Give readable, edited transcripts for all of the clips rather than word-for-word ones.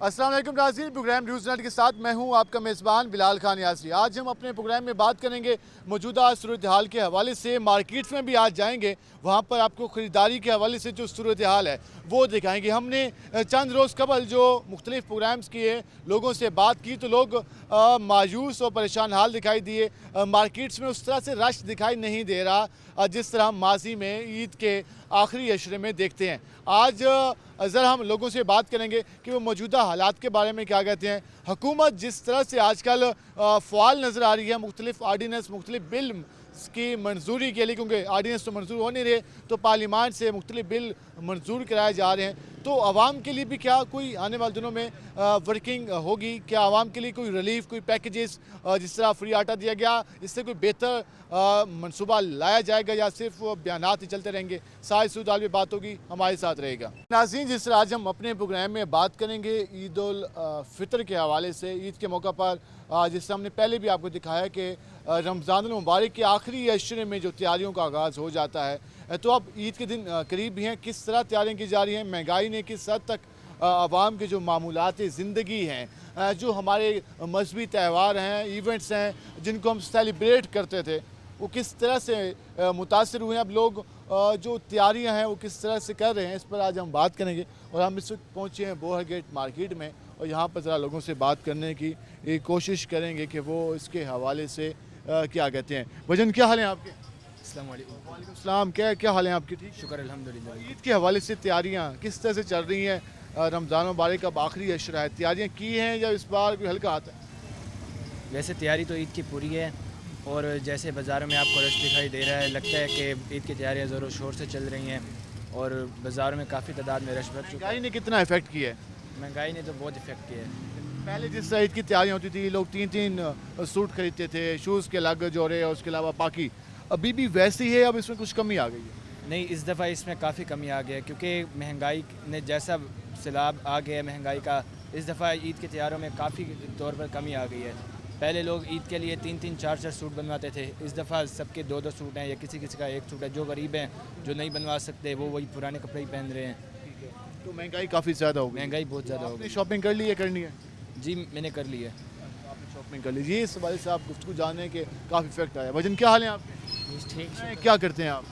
अस्सलाम वालेकुम नाज़रीन, प्रोग्राम न्यूज़ नेट के साथ मैं हूं आपका मेज़बान बिलाल खान यासरी। आज हम अपने प्रोग्राम में बात करेंगे मौजूदा सूरत हाल के हवाले से। मार्केट्स में भी आज जाएंगे, वहां पर आपको ख़रीदारी के हवाले से जो सूरत हाल है वो दिखाएंगे। हमने चंद रोज़ कबल जो मुख्तलिफ़ प्रोग्राम्स किए, लोगों से बात की तो लोग मायूस और परेशान हाल दिखाई दिए। मार्केट्स में उस तरह से रश दिखाई नहीं दे रहा जिस तरह हम माजी में ईद के आखिरी अशरे में देखते हैं। आज ज़रा हम लोगों से बात करेंगे कि वो मौजूदा हालात के बारे में क्या कहते हैं। हुकूमत जिस तरह से आजकल फ़ाल नज़र आ रही है, मुख्तलिफ़ आर्डीनेंस, मुख्तलिफ़ बिल की मंजूरी के लिए, क्योंकि आर्डीनेंस तो मंजूर हो नहीं रहे तो पार्लियामान से मुख्तलिफ़ बिल मंजूर कराए जा रहे हैं, तो आवाम के लिए भी क्या कोई आने वाले दिनों में वर्किंग होगी? क्या आवाम के लिए कोई रिलीफ, कोई पैकेजेस, जिस तरह फ्री आटा दिया गया, इससे कोई बेहतर मनसूबा लाया जाएगा या सिर्फ बयानात ही चलते रहेंगे? सारी सूरत में बात होगी, हमारे साथ रहेगा। नाज़रीन, जिस तरह आज हम अपने प्रोग्राम में बात करेंगे ईद उल फितर के हवाले से, ईद के मौका पर जिस तरह हमने पहले भी आपको दिखाया कि रमज़ानुल मुबारक के आखिरी अशरे में जो तैयारियों का आगाज़ हो जाता है, तो अब ईद के दिन करीब भी हैं। किस तरह तैयारियाँ की जा रही हैं? महंगाई ने किस हद तक आवाम के जो मामूलात ज़िंदगी हैं, जो हमारे मजहबी त्यौहार हैं, इवेंट्स हैं जिनको हम सेलिब्रेट करते थे, वो किस तरह से मुतासर हुए हैं? अब लोग जो तैयारियां हैं वो किस तरह से कर रहे हैं, इस पर आज हम बात करेंगे। और हम इस वक्त पहुँचे हैं बोहर गेट मार्केट में और यहाँ पर ज़रा लोगों से बात करने की कोशिश करेंगे कि वो इसके हवाले से क्या कहते हैं। वजन, क्या हाल है आपके? अस्सलाम वालेकुम। वालेकुम सलाम। क्या हाल है आपके? ठीक, शुक्र अल्हम्दुलिल्लाह। ईद के हवाले से तैयारियाँ किस तरह से चल रही हैं? रमज़ान मुबारक का आखिरी अशरा है, तैयारियाँ की हैं या इस बार कोई हल्का आता है? वैसे तैयारी तो ईद की पूरी है और जैसे बाज़ारों में आपको रश दिखाई दे रहा है, लगता है कि ईद की तैयारियां ज़ोरों शोर से चल रही हैं और बाज़ारों में काफ़ी तादाद में रश बढ़ चुका महंगाई ने कितना इफेक्ट किया है? है। महंगाई ने तो बहुत इफेक्ट किया है। पहले जिस तरह ईद की तैयारियाँ होती थी, लोग 3-3 सूट खरीदते थे, शूज़ के अलग जोड़े और उसके अलावा बाकी, अभी भी वैसी है? अब इसमें कुछ कमी आ गई है? नहीं, इस दफ़ा इसमें काफ़ी कमी आ गया है क्योंकि महंगाई ने जैसा सैलाब आ गया है महंगाई का, इस दफ़ा ईद की तैयारियों में काफ़ी तौर पर कमी आ गई है। पहले लोग ईद के लिए 3-3, 4-4 सूट बनवाते थे, इस दफ़ा सबके 2-2 सूट हैं या किसी किसी का 1 सूट है। जो गरीब हैं, जो नहीं बनवा सकते, वो वही पुराने कपड़े ही पहन रहे हैं। तो महंगाई काफ़ी ज़्यादा हो गई। महंगाई बहुत ज़्यादा हो आपने गई। शॉपिंग कर ली है? करनी है? जी, मैंने कर ली है। आपने शॉपिंग कर लीजिए। इस हवाले से आप गुफ्तगू जाने के काफ़ी इफेक्ट आया। वजन, क्या हाल है आपके? ठीक। क्या करते हैं आप?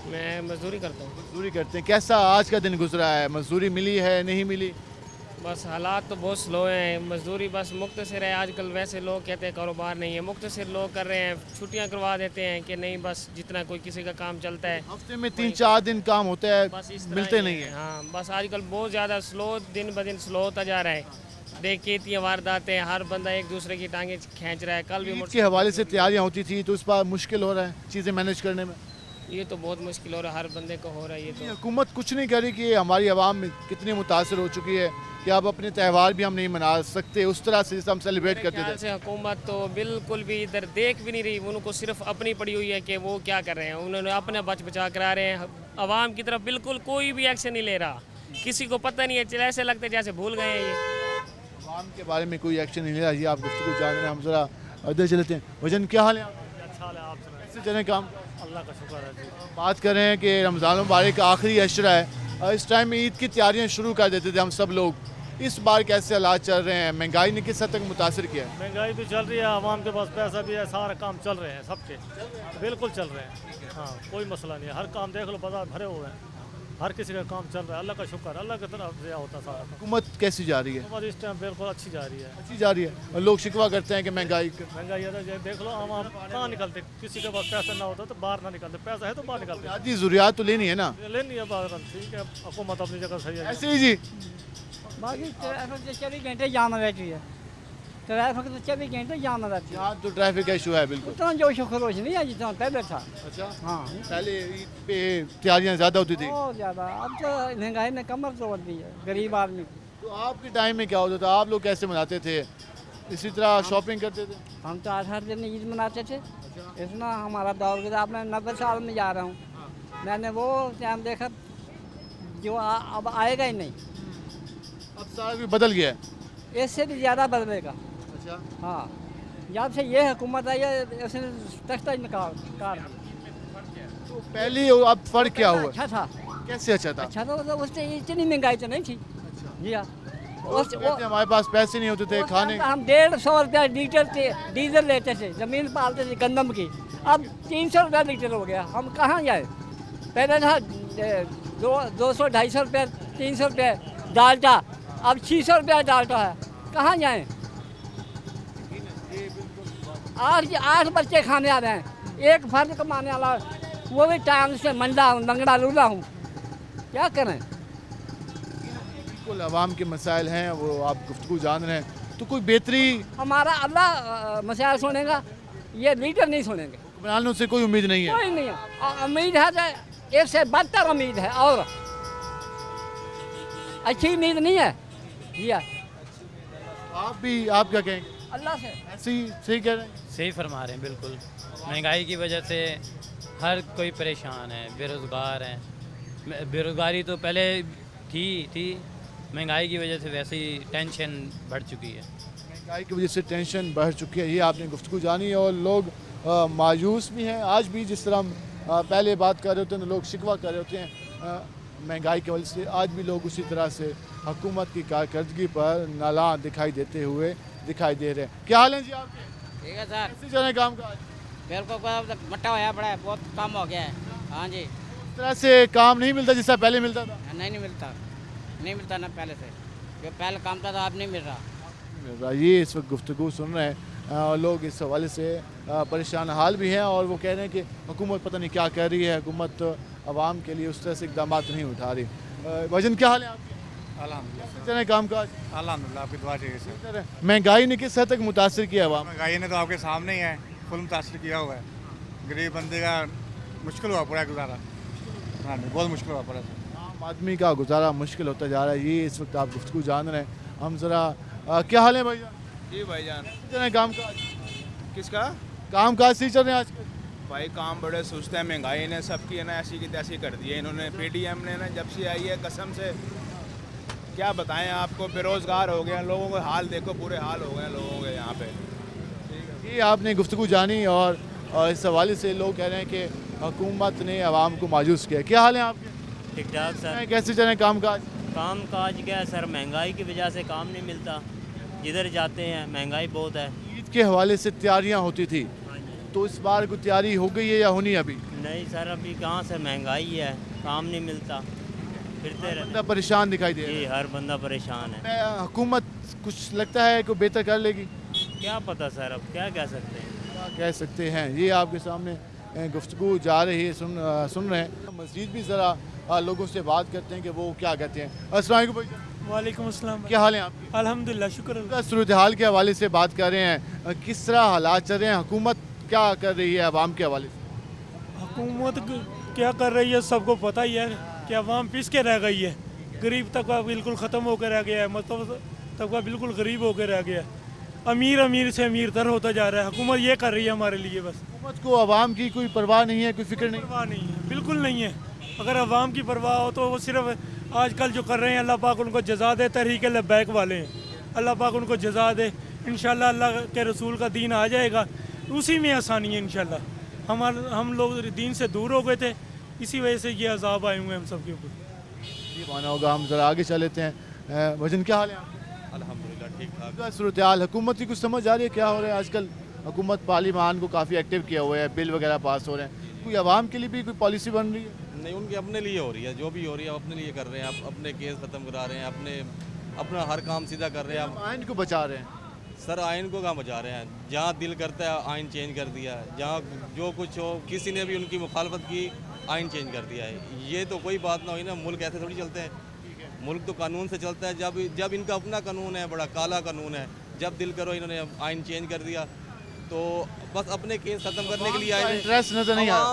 मैं मजदूरी करता हूँ। मजदूरी करते हैं। कैसा आज का दिन गुजरा है? मजदूरी मिली है, नहीं मिली? बस हालात तो बहुत स्लो हैं। मजदूरी बस मुख्तसर है। आजकल वैसे लोग कहते हैं कारोबार नहीं है, मुख्तसर लोग कर रहे हैं। छुट्टियाँ करवा देते हैं कि नहीं, बस जितना कोई किसी का काम चलता है। हफ्ते में 3-4 दिन काम होता है, बस इस तरह मिलते ही नहीं है। हाँ, बस आजकल बहुत ज़्यादा स्लो, दिन ब दिन स्लो होता जा रहा है। देखिए इतनी वारदातें, हर बंदा एक दूसरे की टांगे खींच रहा है। कल भी ईद के हवाले से तैयारियाँ होती थी तो इस बार मुश्किल हो रहा है चीज़ें मैनेज करने में? ये तो बहुत मुश्किल हो रहा है, हर बंदे को हो रहा है। ये तो हुकूमत कुछ नहीं कर रही कि हमारी आवाम कितनी मुतासर हो चुकी है कि अब अपने त्यौहार भी हम नहीं मना सकते उस तरह से जिसे हम सेलिब्रेट करते ख्याल थे। से हुकूमत तो बिल्कुल भी इधर देख भी नहीं रही। उनको सिर्फ अपनी पड़ी हुई है कि वो क्या कर रहे हैं। उन्होंने अपना बच बचा करा रहे हैं। आवाम की तरफ बिल्कुल कोई भी एक्शन नहीं ले रहा। किसी को पता नहीं है, चले ऐसे लगता है जैसे भूल गए हैं ये। आवाम के बारे में कोई एक्शन नहीं ले रहा। ये आप गुफ्तगू जान रहे हैं, हम जरा इधर चलते हैं। वजन, क्या हाल है आपका? अच्छा हाल है, आप सुनाइए। कैसे चलें काम? अल्लाह का शुक्र है जी। बात कर रहे हैं कि रमज़ान मुबारक का आखिरी अशरा है, इस टाइम में ईद की तैयारियां शुरू कर देते थे हम सब लोग। इस बार कैसे हालात चल रहे हैं? महंगाई ने किस हद तक मुतासर किया है? महंगाई भी चल रही है, आवाम के पास पैसा भी है, सारा काम चल रहे हैं सबके, बिल्कुल चल रहे हैं। हाँ, कोई मसला नहीं है। हर काम देख लो, बाजार भरे हुए हैं, हर किसी का काम चल रहा है। अल्लाह का शुक्र, अल्लाह की तरफ से होता सारा काम। हुकूमत कैसी जा रही है? हमारी इस टाइम बिल्कुल अच्छी जा रही है। अच्छी जा रही है और लोग शिकवा करते हैं कि महंगाई महंगाई है तो देख लो, आवाम कहाँ निकलते, किसी के पास पैसा ना होता तो बाहर ना निकलते, पैसा है तो बाहर निकलते। आदि ज़रूरियात तो लेनी है ना? लेनी है बाहर, ठीक है। हुकूमत अपनी जगह सही है। ऐसे ही जी। बाकी ट्रैफिक तो 24 घंटे जाम रहती है। ट्रैफिक तो 24 घंटे जाम रहती है। यहाँ तो ट्रैफिक का इशू है बिल्कुल। उतना जो खरोश नहीं है जितना पहले था। अच्छा, हाँ, पहले ईद पे तैयारियां ज़्यादा होती थी। बहुत ज़्यादा। अब तो महंगाई ने कमर तोड़ दी है गरीब आदमी की। तो आपके टाइम में क्या होता था? आप लोग कैसे मनाते थे? इसी तरह शॉपिंग करते थे? हम तो 8 दिन ईद मनाते थे। इतना हमारा दौर गुजरा। मैं 90 साल में जा रहा हूँ। मैंने वो टाइम देखा जो अब आएगा ही नहीं। अब सारा कुछ बदल गया है। इससे भी ज़्यादा बदलेगा। अच्छा, हाँ, जब से ये हुकूमत आई है इसने तख्ता ही निकाल काट दिया। तो पहले और अब फर्क क्या हुआ? अच्छा था। कैसे अच्छा था? अच्छा तो उससे इतनी महंगाई तो नहीं थी। जी हाँ। कहते हैं हमारे पास पैसे नहीं होते थे खाने। हम 150 रुपया लीटर डीजल लेते थे, ज़मीन पालते थे गंदम की, अब 300 रुपया लीटर हो गया। हम कहाँ जाए? पहले था 200-250 रुपया 300 रुपया डालटा, अब 600 रुपया डालटा है। कहाँ जाएँ? 8 बच्चे खाने आ रहे हैं, एक फर्द कमाने वाला, वो भी टाइम से मंडा लंगड़ा लूला हूँ, क्या करें? बिल्कुल आवाम के मसाइल हैं, वो आप गुफ्तगू जान रहे हैं, तो कोई बेहतरी हमारा अल्लाह मसाइल सुनेगा, ये लीडर नहीं सुनेंगे। हुक्मरानों से कोई उम्मीद नहीं है। कोई नहीं है, उम्मीद है तो एक से बदतर उम्मीद है, और अच्छी उम्मीद नहीं है। ये आप क्या कहेंगे? अल्लाह से ऐसी सही कह रहे हैं। सही फरमा रहे हैं, बिल्कुल। महंगाई की वजह से हर कोई परेशान है, बेरोज़गार हैं। बेरोज़गारी तो पहले थी, महंगाई की वजह से वैसे ही टेंशन बढ़ चुकी है। महंगाई की वजह से टेंशन बढ़ चुकी है, ये आपने गुफ्तगू जानी। और लोग मायूस भी हैं। आज भी जिस तरह हम पहले बात कर रहे होते हैं, लोग शिकवा कर रहे होते हैं महंगाई की वजह से, आज भी लोग उसी तरह से हुकूमत की कारकर्दगी पर नाला दिखाई देते हुए दिखाई दे रहे हैं। क्या हाल है जी आपके? ठीक है सर, कैसे चल रहे काम काज? बिल्कुल मट्टा होया पड़ा है, बहुत कम हो गया है। हाँ जी, इस तरह से काम नहीं मिलता जैसा पहले मिलता था। नहीं मिलता ना पहले से, जो पहले काम था तो अब नहीं मिल रहा। ये इस वक्त गुफ्तगू सुन रहे हैं लोग, इस हवाले से परेशान हाल भी हैं, और वो कह रहे हैं कि हुकूमत पता नहीं क्या कर रही है, हुकूमत आवाम के लिए उस तरह से इकदाम नहीं उठा रही। वजन क्या हाल है आपके? अल्हम्दुलिल्लाह काम काज अल्हम्दुलिल्लाह, आपकी दुआ चाहिए सर। महंगाई ने किस हद तक मुतासर किया आवाम? महंगाई ने तो आपके सामने ही है, फुल मुतासर किया हुआ है। गरीब बंदे का मुश्किल हुआ पड़ा है गुजारा। हाँ, बहुत मुश्किल हुआ पड़ा है। आम आदमी का गुजारा मुश्किल होता जा रहा है, ये इस वक्त आप गुफ्तगू जान रहे हैं। हम ज़रा क्या हाल है भाईजान? जी भाईजान। चल रहे हैं काम काज? किसका? काम काज सही चल रहे हैं आजकल? भाई काम बड़े सुस्त है, महंगाई ने सबकी है ना ऐसी की तैसी कर दी है इन्होंने। पीडीएम ने ना जब से आई है, कसम से क्या बताएं आपको, बेरोज़गार हो गए हैं लोगों के हाल देखो, बुरे हाल हो गए हैं लोगों के यहाँ पे। ये आपने गुफ्तगू जानी, और इस हवाले से लोग कह रहे हैं कि हुकूमत ने आवाम को मायूस किया। क्या हाल है आपके? ठीक ठाक सर। कैसे चल रहे हैं काम काज? काम काज क्या है सर, महंगाई की वजह से काम नहीं मिलता, जिधर जाते हैं महंगाई बहुत है। ईद के हवाले से तैयारियां होती थी, तो इस बार कोई तैयारी हो गई है या होनी अभी? नहीं सर, अभी कहाँ से, महंगाई है, काम नहीं मिलता, फिरते रहे। बंदा परेशान दिखाई दे रहा जी, हर बंदा परेशान है। है। हुकूमत कुछ लगता है कि बेहतर कर लेगी? क्या पता सर, अब क्या कह सकते हैं। क्या कह सकते हैं, ये आपके सामने गुफ्तगू जा रही है, सुन रहे हैं। मज़ीद भी ज़रा लोगों से बात करते हैं कि वो क्या कहते हैं। अस्सलाम वालेकुम भाई। वालेकुम अस्सलाम। क्या हाल है आपके? अल्हम्दुलिल्लाह, शुक्र अल्लाह। सूरत हाल के हवाले से बात कर रहे हैं, किस तरह हालात चल रहे हैं, हुकूमत क्या कर रही है आवाम के हवाले से? हुकूमत क्या कर रही है सबको पता ही है कि अवाम पिस के रह गई है। गरीब तबका बिल्कुल ख़त्म होकर रह गया है, मतलब तबका बिल्कुल गरीब होकर रह गया है। अमीर से अमीर तर होता जा रहा है। हुकूमत ये कर रही है हमारे लिए बस। हुकूमत को आवाम की कोई परवाह नहीं है, कोई फिक्र नहीं? परवाह नहीं है, बिल्कुल नहीं है। अगर अवाम की परवाह हो तो वो सिर्फ आजकल जो कर रहे हैं, अल्लाह पाक उनको जज़ा दे। तहरीक लब्बैक वाले हैं, अल्लाह पाक उनको जज़ा दे। इंशाल्लाह अल्लाह के रसूल का दीन आ जाएगा, उसी में आसानी है इंशाल्लाह। हम लोग दीन से दूर हो गए थे, इसी वजह से ये अजाब आए हुए हैं हम सब के ऊपर। ये माना होगा। हम ज़रा आगे चल लेते हैं। वजन क्या हाल है आपके? अल्हम्दुलिल्लाह ठीक ठाक। सूरत हाल हुकूमत की कुछ समझ आ रही है क्या हो रहा है आजकल? हुकूमत पार्लिमान को काफ़ी एक्टिव किया हुआ है, बिल वगैरह पास हो रहे हैं, कोई आवाम के लिए भी कोई पॉलिसी बन रही है? नहीं, उनकी अपने लिए हो रही है, जो भी हो रही है अपने लिए कर रहे हैं। अपने केस ख़त्म करा रहे हैं, अपना हर काम सीधा कर रहे हैं। आइन को बचा रहे हैं सर, आइन को कहाँ बचा रहे हैं? जहाँ दिल करता है आइन चेंज कर दिया है, जहाँ जो कुछ हो, किसी ने भी उनकी मुखालफत की, आइन चेंज कर दिया है। ये तो कोई बात ना हुई ना, मुल्क ऐसे थोड़ी चलते हैं। मुल्क तो कानून से चलता है। जब इनका अपना कानून है, बड़ा काला कानून है, जब दिल करो इन्होंने आइन चेंज कर दिया, तो बस अपने केस ख़त्म करने के लिए आए। इंटरेस्ट नजर नहीं आ रहा।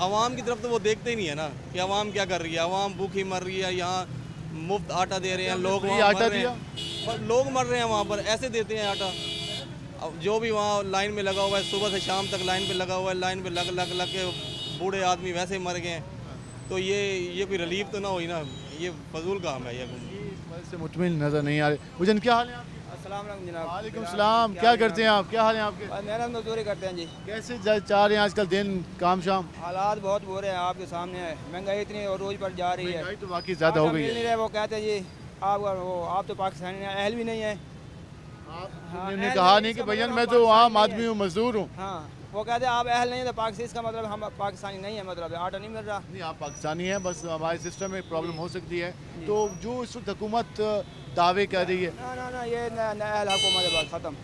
आवाम की तरफ तो वो देखते ही नहीं है ना कि आवाम क्या कर रही है। आवाम भूखी मर रही है, यहाँ मुफ्त आटा दे रहे हैं लोग, आटा दिया, लोग मर रहे हैं वहाँ पर, ऐसे देते हैं आटा। अब जो भी वहाँ लाइन में लगा हुआ है, सुबह से शाम तक लाइन पे लगा हुआ है, लाइन पे लग के बूढ़े आदमी वैसे मर गए हैं। तो ये कोई रिलीफ तो ना हुई ना, ये फजूल काम है। ये से मुतमिन नज़र नहीं आ रहे। वजन क्या हाल है आपके? अस्सलाम वालेकुम जनाब। वालेकुम सलाम। क्या करते हैं आप? क्या हाल है आपके? मेहनत मजदूरी करते हैं जी। कैसे चाह रहे हैं आजकल दिन काम शाम? हालात बहुत बुरे हैं, आपके सामने है। महंगाई इतनी और रोज बढ़ जा रही है, महंगाई तो बाकी ज़्यादा हो गई मिल नहीं है। रहे। वो कहते हैं जी आप तो पाकिस्तानी अहल भी नहीं है। आपने कहा नहीं कि भैया मैं तो आम आदमी हूँ, मजदूर हूँ। हाँ, वो कहते हैं आप अहल नहीं है तो पाकिस्तान, इसका मतलब हम पाकिस्तानी नहीं है, मतलब आटा नहीं मिल रहा। नहीं, आप पाकिस्तानी हैं, बस हमारे सिस्टम में प्रॉब्लम हो सकती है। तो जो इस वक्त हुकूमत दावे कर रही है, ना ये अहल हुकूमत है, बस ख़त्म।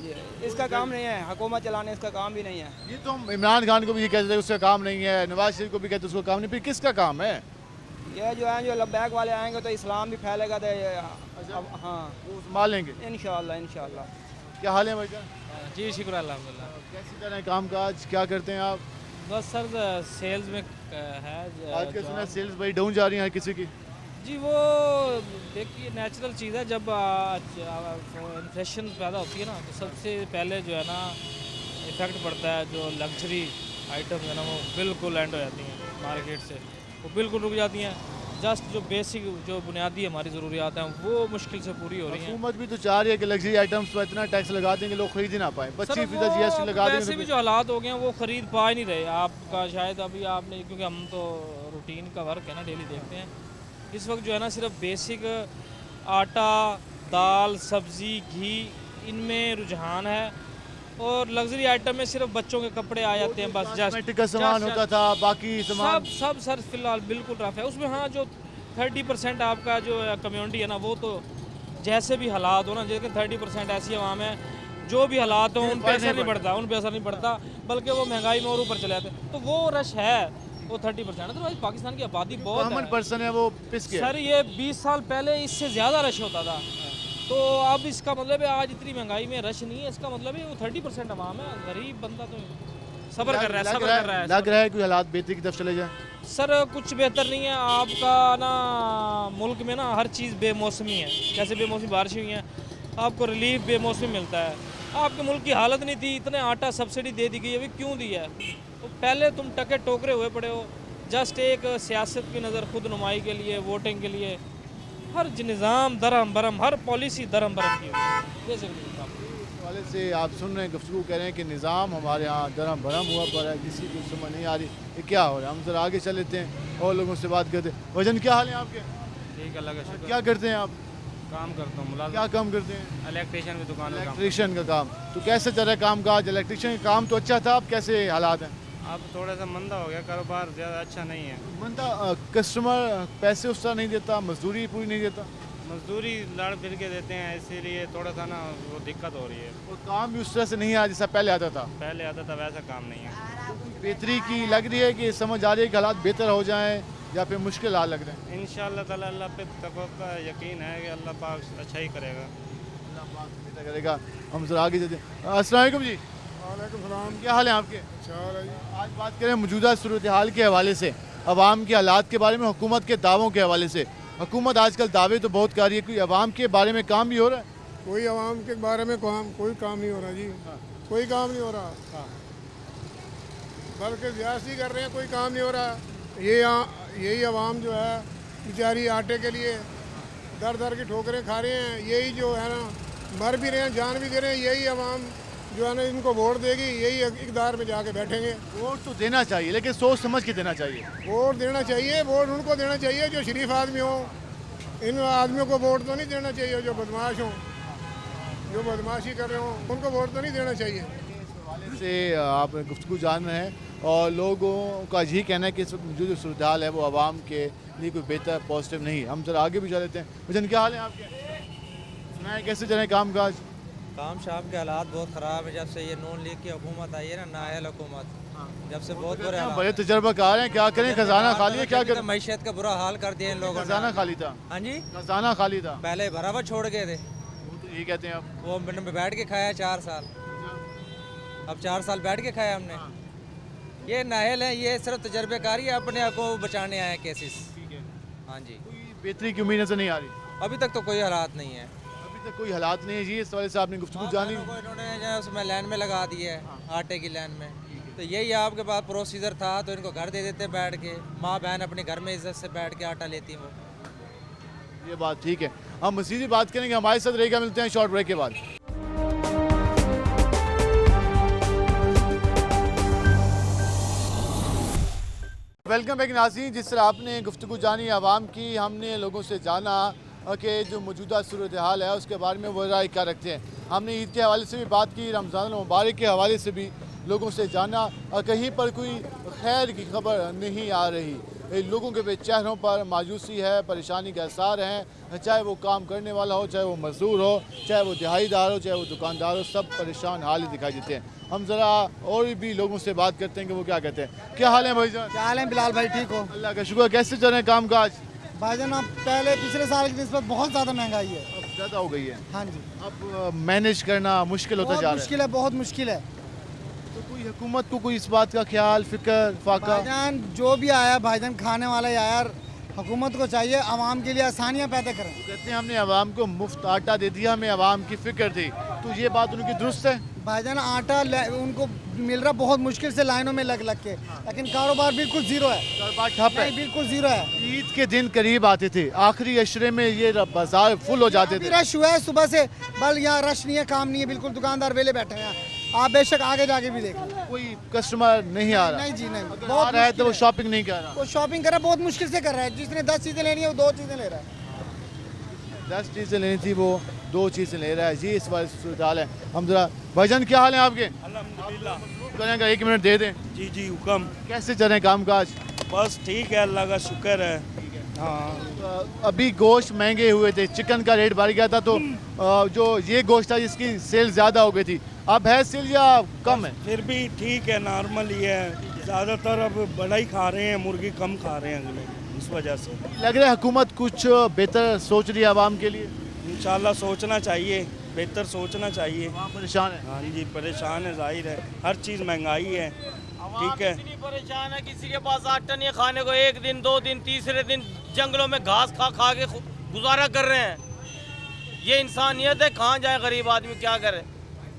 ये इसका काम नहीं है, हुकूमत चलाने इसका काम भी नहीं है। ये तो हम इमरान खान को भी ये कहते हैं उसका काम नहीं है, नवाज शरीफ को भी कहते हैं उसका काम नहीं, फिर किसका काम है? ये जो है, जो लब्बैक वाले आएंगे तो इस्लाम भी फैलेगा, तो हाँ वो संभालेंगे इंशाल्लाह। क्या हाल है भाई जान? जी शुक्र अल्हम्दुलिल्लाह। कैसे चल रहे हैं काम काज, क्या करते हैं आप? बस सर सेल्स में है आज के समय सेल्स भाई डाउन जा रही है किसी की। जी वो देखिए नेचुरल चीज़ है, जब इन्फ्लेशन पैदा होती है ना तो सबसे पहले जो है ना इफ़ेक्ट पड़ता है जो लग्जरी आइटम है ना वो बिल्कुल एंड हो जाती हैं मार्केट से, वो बिल्कुल रुक जाती हैं। जस्ट जो बेसिक जो बुनियादी हमारी ज़रूरियात हैं वो मुश्किल से पूरी हो रही हैं। हुकूमत भी तो चाह रही है कि लग्जरी आइटम्स पर इतना टैक्स लगा देंगे लोग खरीद ही ना पाए, 25% GST लगा वैसे भी देंगे। जो हालात हो गए हैं वो ख़रीद पा ही नहीं रहे आपका, शायद अभी आपने, क्योंकि हम तो रूटीन का वर्क है ना, डेली देखते हैं। इस वक्त जो है ना सिर्फ बेसिक आटा, दाल, सब्ज़ी, घी, इनमें रुझान है, और लग्जरी आइटम में सिर्फ बच्चों के कपड़े आ जाते हैं बस। कॉस्मेटिक का सामान होता था, बाकी सामान सब सर फिलहाल बिल्कुल रफ है उसमें। हाँ, जो 30% आपका जो कम्युनिटी है ना वो तो जैसे भी हालात हो ना, लेकिन 30% ऐसी आवाम है जो भी हालात हो उन पे असर नहीं पड़ता, बल्कि वो महंगाई में और ऊपर चले जाते हैं। तो वो रश है वो 30%। तो भाई पाकिस्तान की आबादी बहुत कॉमन है पर्सन है वो पिस गया। सर, ये 20 साल पहले इससे ज़्यादा रश होता था, तो अब इसका मतलब है आज इतनी महंगाई में रश नहीं है, इसका मतलब है वो 30% अवाम है। गरीब बंदा तो सब्र कर रहा है। लग रहा है कोई हालात बेहतरी की तरफ चले जाए। सर कुछ बेहतर नहीं है आपका ना, मुल्क में ना हर चीज़ बेमौसमी है। जैसे बेमौसमी बारिश हुई हैं, आपको रिलीफ बेमौसमी मिलता है। आपके मुल्क की हालत नहीं थी, इतने आटा सब्सिडी दे दी गई, अभी क्यों दी है? तो पहले तुम टके टोकरे हुए पड़े हो, जस्ट एक सियासत की नज़र खुद नुमाई के लिए, वोटिंग के लिए। हर निज़ाम दरम बरम, हर पॉलिसी दरम बरम की हुई है। वाले से आप सुन रहे हैं, गुफ्तगू कह रहे हैं कि निज़ाम हमारे यहाँ दरम भरम हुआ पड़ा है, किसी को समझ नहीं आ रही ये क्या हो रहा है। हम जरा आगे चल लेते हैं और लोगों से बात करते हैं। वजन क्या हाल है आपके? ठीक है, लगा शुक्र। क्या करते हैं आप? काम करता हूँ, क्या काम करते हैं? इलेक्ट्रिशियन की दुकान में काम। इलेक्ट्रिशियन का काम। तो कैसे चल रहा है काम काज? इलेक्ट्रिशियन का काम तो अच्छा था, अब कैसे हालात हैं? अब थोड़ा सा मंदा हो गया, कारोबार ज़्यादा अच्छा नहीं है। मंदा, कस्टमर पैसे उस तरह नहीं देता, मजदूरी पूरी नहीं देता, मजदूरी लड़ फिर के देते हैं, इसीलिए थोड़ा सा ना वो दिक्कत हो रही है। और काम भी उस तरह से नहीं आया जैसा पहले आता था। पहले आता था वैसा काम नहीं है। बेहतरी की लग रही है कि समझ आ रही है कि हालात बेहतर हो जाएं या फिर मुश्किल हाल लग रहे हैं? इंशाअल्लाह ताला अल्लाह पे तवक्कुल यकीन है कि अल्लाह पाक अच्छा ही करेगा। अल्लाह पाक बेहतर करेगा। हम जरा आगे चलते हैं। अस्सलाम वालेकुम जी। वालेकुम सलाम। क्या हाल है आपके? अच्छा जी। आज बात करें मौजूदा सूरत हाल के हवाले से, अवाम के हालात के बारे में, हुकूमत के दावों के हवाले से। हुकूमत आजकल दावे तो बहुत कर रही है, कोई अवाम के बारे में काम भी हो रहा है? कोई आवाम के बारे में कोई काम नहीं हो रहा जी। कोई काम नहीं हो रहा, बल्कि सियासी कर रहे हैं, कोई काम नहीं हो रहा। यही आवाम जो है बेचारी आटे के लिए दर दर की ठोकरें खा रहे हैं। यही जो है ना मर भी रहे हैं, जान भी दे रहे हैं। यही आवाम जो है ना इनको वोट देगी, यही इक़्तिदार में जाके बैठेंगे। वोट तो देना चाहिए, लेकिन सोच समझ के देना चाहिए। वोट देना चाहिए, वोट उनको देना चाहिए जो शरीफ आदमी हो। इन आदमियों को वोट तो नहीं देना चाहिए जो बदमाश हों, जो बदमाशी कर रहे हों, उनको वोट तो नहीं देना चाहिए। से आप गुफ्तगू जान रहे हैं और लोगों का यही कहना है कि इस वक्त जो सूरत हाल है वो आवाम के लिए कोई बेहतर पॉजिटिव नहीं है। हम जरा आगे भी जा लेते हैं। वजन क्या हाल है आपके? सुनाए कैसे चले काम काज? काम शाम के हालात बहुत ख़राब है। जब से ये नून लीग की हुकूमत आई है ना, नाअहल हुकूमत, जब से बहुत बुरे हालात। बड़े तजर्बाकार हैं, क्या करें? खजाना खाली है, क्या करें? मैशियत का बुरा हाल कर दिया इन लोगों ने। खजाना खाली था। हाँ जी, खजाना खाली था। पहले भरा हुआ छोड़ गए थे, वो तो यही कहते हैं आप। वो बैठ के खाया 4 साल। अब 4 साल बैठ के खाया हमने। ये नाअहल है, ये सिर्फ तजर्बेकारी है, अपने आप को बचाने आए केसेस। हाँ जी, कोई बेहतरी की उम्मीद नजर नहीं आ रही अभी तक तो कोई हालात नहीं है। अभी तक कोई हालात नहीं है जी। इस वजह से आपने गुफ्तगू जानी। इन्होंने जो उसमें लाइन में लगा दी है, आटे की लाइन में। तो यही आपके पास प्रोसीजर था तो इनको घर दे देते बैठ के। माँ बहन अपने घर में इज्जत से बैठ के आटा लेती वो। ये बात ठीक है। हम मज़ीद भी बात करेंगे, हमारे साथ रहेगा। मिलते हैं शॉर्ट ब्रेक के बाद। वेलकम बैक नाज़रीन। जिस तरह आपने गुफ्तगू जानी आवाम की, हमने लोगों से जाना कि जो मौजूदा सूरत हाल है उसके बारे में वो राय क्या रखते हैं। हमने ईद के हवाले से भी बात की, रमज़ान मुबारक के हवाले से भी लोगों से जाना, कहीं पर कोई खैर की खबर नहीं आ रही। लोगों के चेहरों पर मायूसी है, परेशानी के आसार हैं, चाहे वो काम करने वाला हो, चाहे वो मजदूर हो, चाहे वो दिहाड़ीदार हो, चाहे वो दुकानदार हो, सब परेशान हाल ही दिखाई देते हैं। हम ज़रा और भी लोगों से बात करते हैं कि वो क्या कहते हैं। क्या हाल है भाईजान? क्या हाल है बिलाल भाई? ठीक हो? अल्लाह का शुक्र। कैसे चल रहे हैं काम काज? भाईजान अब पहले पिछले साल की निस्बत बहुत ज़्यादा महंगाई है, अब ज़्यादा हो गई है। हाँ जी, अब मैनेज करना मुश्किल होता जा रहा है। मुश्किल है, बहुत मुश्किल है। तो कोई हुकूमत को कोई इस बात का ख्याल, फिक्र, फाका? भाईजान जो भी आया भाईजान खाने वाला यार, हुकूमत को चाहिए आवाम के लिए आसानियाँ पैदा करें। कहते हैं हमने आवाम को मुफ्त आटा दे दिया, हमें आवाम की फिक्र थी, तो ये बात उनकी दुरुस्त है? भाईजान आटा उनको मिल रहा बहुत मुश्किल से लाइनों में लग लग के, लेकिन कारोबार बिल्कुल जीरो है। कारोबार ठप है, बिल्कुल जीरो है। ईद के दिन करीब आते थे, आखिरी अशरे में ये बाजार फुल हो जाते थे। रश हुआ है सुबह से, बल यहाँ रश नहीं है, काम नहीं है, बिल्कुल दुकानदार वेले बैठे हैं। आप बेशक आगे जाके भी देख लो, कोई कस्टमर नहीं आ रहा। नहीं जी नहीं, बहुत रहा है तो वो शॉपिंग नहीं कर रहा। वो शॉपिंग कर रहा है, बहुत मुश्किल से कर रहा है। जिसने 10 चीज़ें लेनी है वो 2 चीज़ें ले रहा है। 10 चीज़ें लेनी थी वो 2 चीज़ें ले रहा है जी। इस बार सूरत हाल है। हम जरा भाईजान क्या हाल है आपके? अल्हम्दुलिल्लाह। करेंगे 1 मिनट दे दें। जी जी हुक्म। कैसे चल रहे हैं काम काज? बस ठीक है, अल्लाह का शुक्र है। हाँ, अभी गोश्त महंगे हुए थे, चिकन का रेट बढ़ गया था, तो जो ये गोश्त था जिसकी सेल ज़्यादा हो गई थी, अब है सेल या कम है? फिर भी ठीक है, नॉर्मल ही है। ज़्यादातर अब बड़ा ही खा रहे हैं, मुर्गी कम खा रहे हैं अगले, इस वजह से। लग रहा है हुकूमत कुछ बेहतर सोच रही है आवाम के लिए। इंशाल्लाह सोचना चाहिए, बेहतर सोचना चाहिए। वहाँ परेशान है। हाँ जी परेशान है, जाहिर है, हर चीज़ महंगाई है। ठीक है, इतनी परेशान है, किसी के पास आटा नहीं है खाने को। 1 दिन 2 दिन तीसरे दिन जंगलों में घास खा खा के गुजारा कर रहे हैं। ये इंसानियत है? कहाँ जाए गरीब आदमी, क्या करे?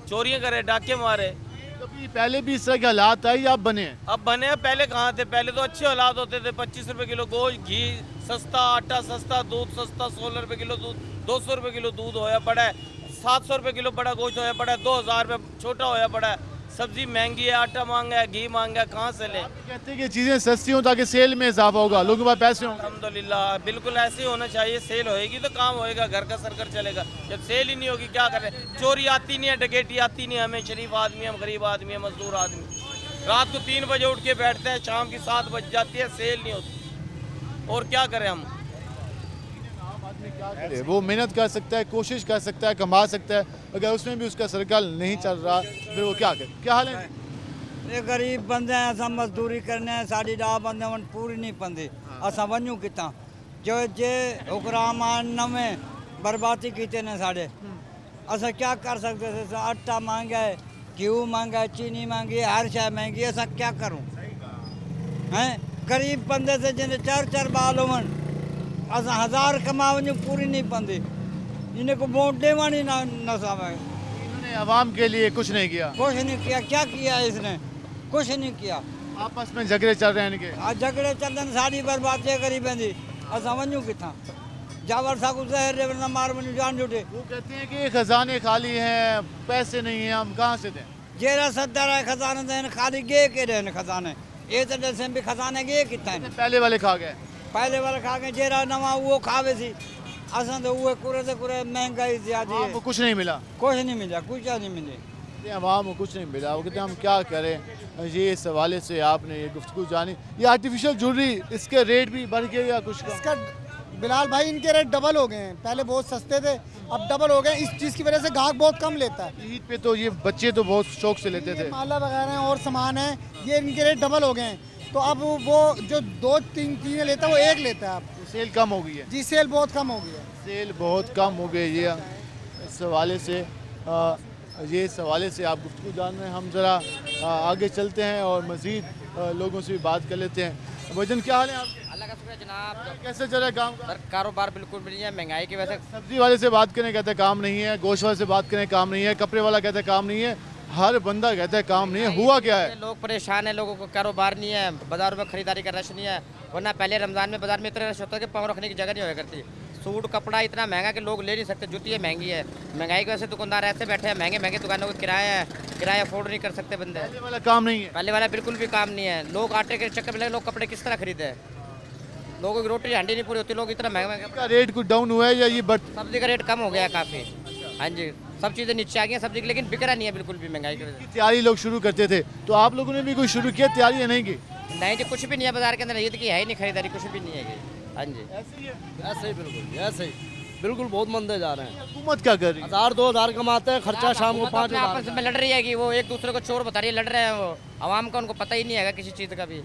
चोरियां करे, डाके मारे। कभी पहले भी इस तरह के हालात आए या अब बने हैं? अब बने हैं, पहले कहाँ थे? पहले तो अच्छे हालात होते थे। 25 रुपए किलो गोश्त, घी सस्ता, आटा सस्ता, दूध सस्ता, 16 रुपए किलो दूध, 200 रुपए किलो दूध होया पड़ा है, 700 रुपए किलो बड़ा गोश्त होया पड़ा है, 2000 रुपये छोटा होया पड़ा है। सब्जी महंगी है, आटा महंगा है, घी महंगा है, कहाँ से ले? कहते हैं कि चीज़ें सस्ती हों ताकि सेल में इजाफा होगा, लोगों के पास पैसे हों। अल्हम्दुलिल्लाह, बिल्कुल ऐसे ही होना चाहिए। सेल होएगी तो काम होएगा, घर का सरकर चलेगा। जब सेल ही नहीं होगी क्या करें? चोरी आती नहीं है, डकैती आती नहीं है। हमें शरीफ आदमी, हम गरीब आदमी है, मजदूर आदमी। रात को 3 बजे उठ के बैठते हैं, शाम की 7 बज जाती है, सेल नहीं होती। और क्या करें हम? वो मेहनत कर सकता है, कोशिश कर सकता है, कमा सकता है, अगर उसमें भी उसका सर्कल नहीं चल रहा फिर वो क्या करे? क्या हाल है? ये गरीब बंदे हैं, असां मजदूरी करने हैं, साड़ी डाह बंदे वन पूरी नहीं पंदी, असां वन्यूं कितां जो जे हुक्रामान नवे बर्बादी कीते ने साढ़े, असां क्या कर सकते थे? आटा महंगा है, घी महंगा है, चीनी महंगी है, हर शय महंगी है, असां क्या करूं? हैं गरीब बंदे से जिन्हें 4 बाल होवन, असां 1000 कमा वन्यूं पूरी नहीं पंदी, इन्हें को वोट देवानी ना नसावे। इन्होंने आवाम के लिए कुछ नहीं किया। कुछ नहीं किया। क्या किया इसने? कुछ नहीं किया। आपस में झगड़े चल रहे हैं इनके। झगड़े चल रहे, साड़ी बर्बादी करी पेंदी, असां वञूं किथां? जावर साकू जहर रे न मार वञूं जान जुटे। वो कहते हैं कि खजाने खाली हैं, पैसे नहीं हैं, हम कहाँ से दें? जेरा सदर है खजाने देन, खाली गे के देन खजाने, ये तो जैसे भी खजाने गे किथा है? पहले वाले खा गए। पहले वाले खा गए, जेरा नवा वो खावे सी, असां तो वो कुरे से कुरे महंगाई ज्यादा है। आपको कुछ नहीं मिला? कुछ नहीं मिला, कुछ नहीं मिले। आवाम को कुछ नहीं मिला। वो कहते हैं हम क्या करें? ये इस हवाले से आपने ये गुफ्तगू जानी। ये आर्टिफिशियल ज्वेलरी, इसके रेट भी बढ़ गए या कुछ? इसका बिलाल भाई इनके रेट डबल हो गए हैं, पहले बहुत सस्ते थे, अब डबल हो गए। इस चीज़ की वजह से ग्राहक बहुत कम लेता है। ईद पे तो ये बच्चे तो बहुत शौक से लेते थे। माला वगैरह हैं और सामान है, ये इनके रेट डबल हो गए हैं, तो अब वो जो 2-3 चीज़ें लेता है वो एक लेता है। अब सेल कम हो गई है जी, सेल बहुत कम हो गई है। सेल बहुत कम हो गई है। इस हवाले से आप गुफ्तगू जान रहे हैं। हम ज़रा आगे चलते हैं और मज़ीद लोगों से भी बात कर लेते हैं। वजन क्या हाल है आपके? अल्लाह का शुक्र है जनाब। कैसे चल रहा है काम? सर कारोबार बिल्कुल भी नहीं है, महंगाई की वजह से। सब्जी वाले से बात करें कहते हैं काम नहीं है, गोश्त वाले से बात करें काम नहीं है, कपड़े वाला कहता है काम नहीं है, हर बंदा कहता है काम नहीं है। हुआ क्या है? लोग परेशान है, लोगों को कारोबार नहीं है, बाजारों में खरीदारी का रश नहीं है। वरना पहले रमज़ान में बाजार में इतना रश होता है कि पाँव रखने की जगह नहीं होया करती। सूट कपड़ा इतना महंगा कि लोग ले नहीं सकते, जुतियाँ महंगी है। महंगाई की वजह से दुकानदार ऐसे बैठे हैं, महंगे महंगे दुकानों को किराया है, किराया अफोर्ड नहीं कर सकते बंदे। पहले वाला काम नहीं है। पहले वाला बिल्कुल भी काम नहीं है। लोग आटे के चक्कर में लगे, लोग कपड़े किस तरह खरीदे? लोगों की रोटी हांडी नहीं पूरी होती, लोग इतना महंगा महंगा। का रेट कुछ डाउन हुआ है या ये बढ़? सब्जी का रेट कम हो गया है काफ़ी। हाँ जी, सब चीज़ें नीचे आ गई हैं सब्जी की, लेकिन बिक रहा नहीं है बिल्कुल भी महंगाई की वजह तैयारी लोग शुरू करते थे, तो आप लोगों ने भी कोई शुरू किया तैयारी या नहीं की? से। नहीं जी, कुछ भी नहीं है बाजार के अंदर, ईद की है ही नहीं खरीदारी, कुछ भी नहीं है। हाँ जी, ऐसे ही बिल्कुल ऐसे ही बिल्कुल बहुत मंदे जा रहे हैं। हुकूमत क्या कर रही है? 1000-2000 कमाते हैं, खर्चा शाम को वो तो अपने आपस में लड़ रही है कि वो एक दूसरे को चोर बता रही है, लड़ रहे हैं वो। आवाम का उनको पता ही नहीं है किसी चीज़ का भी।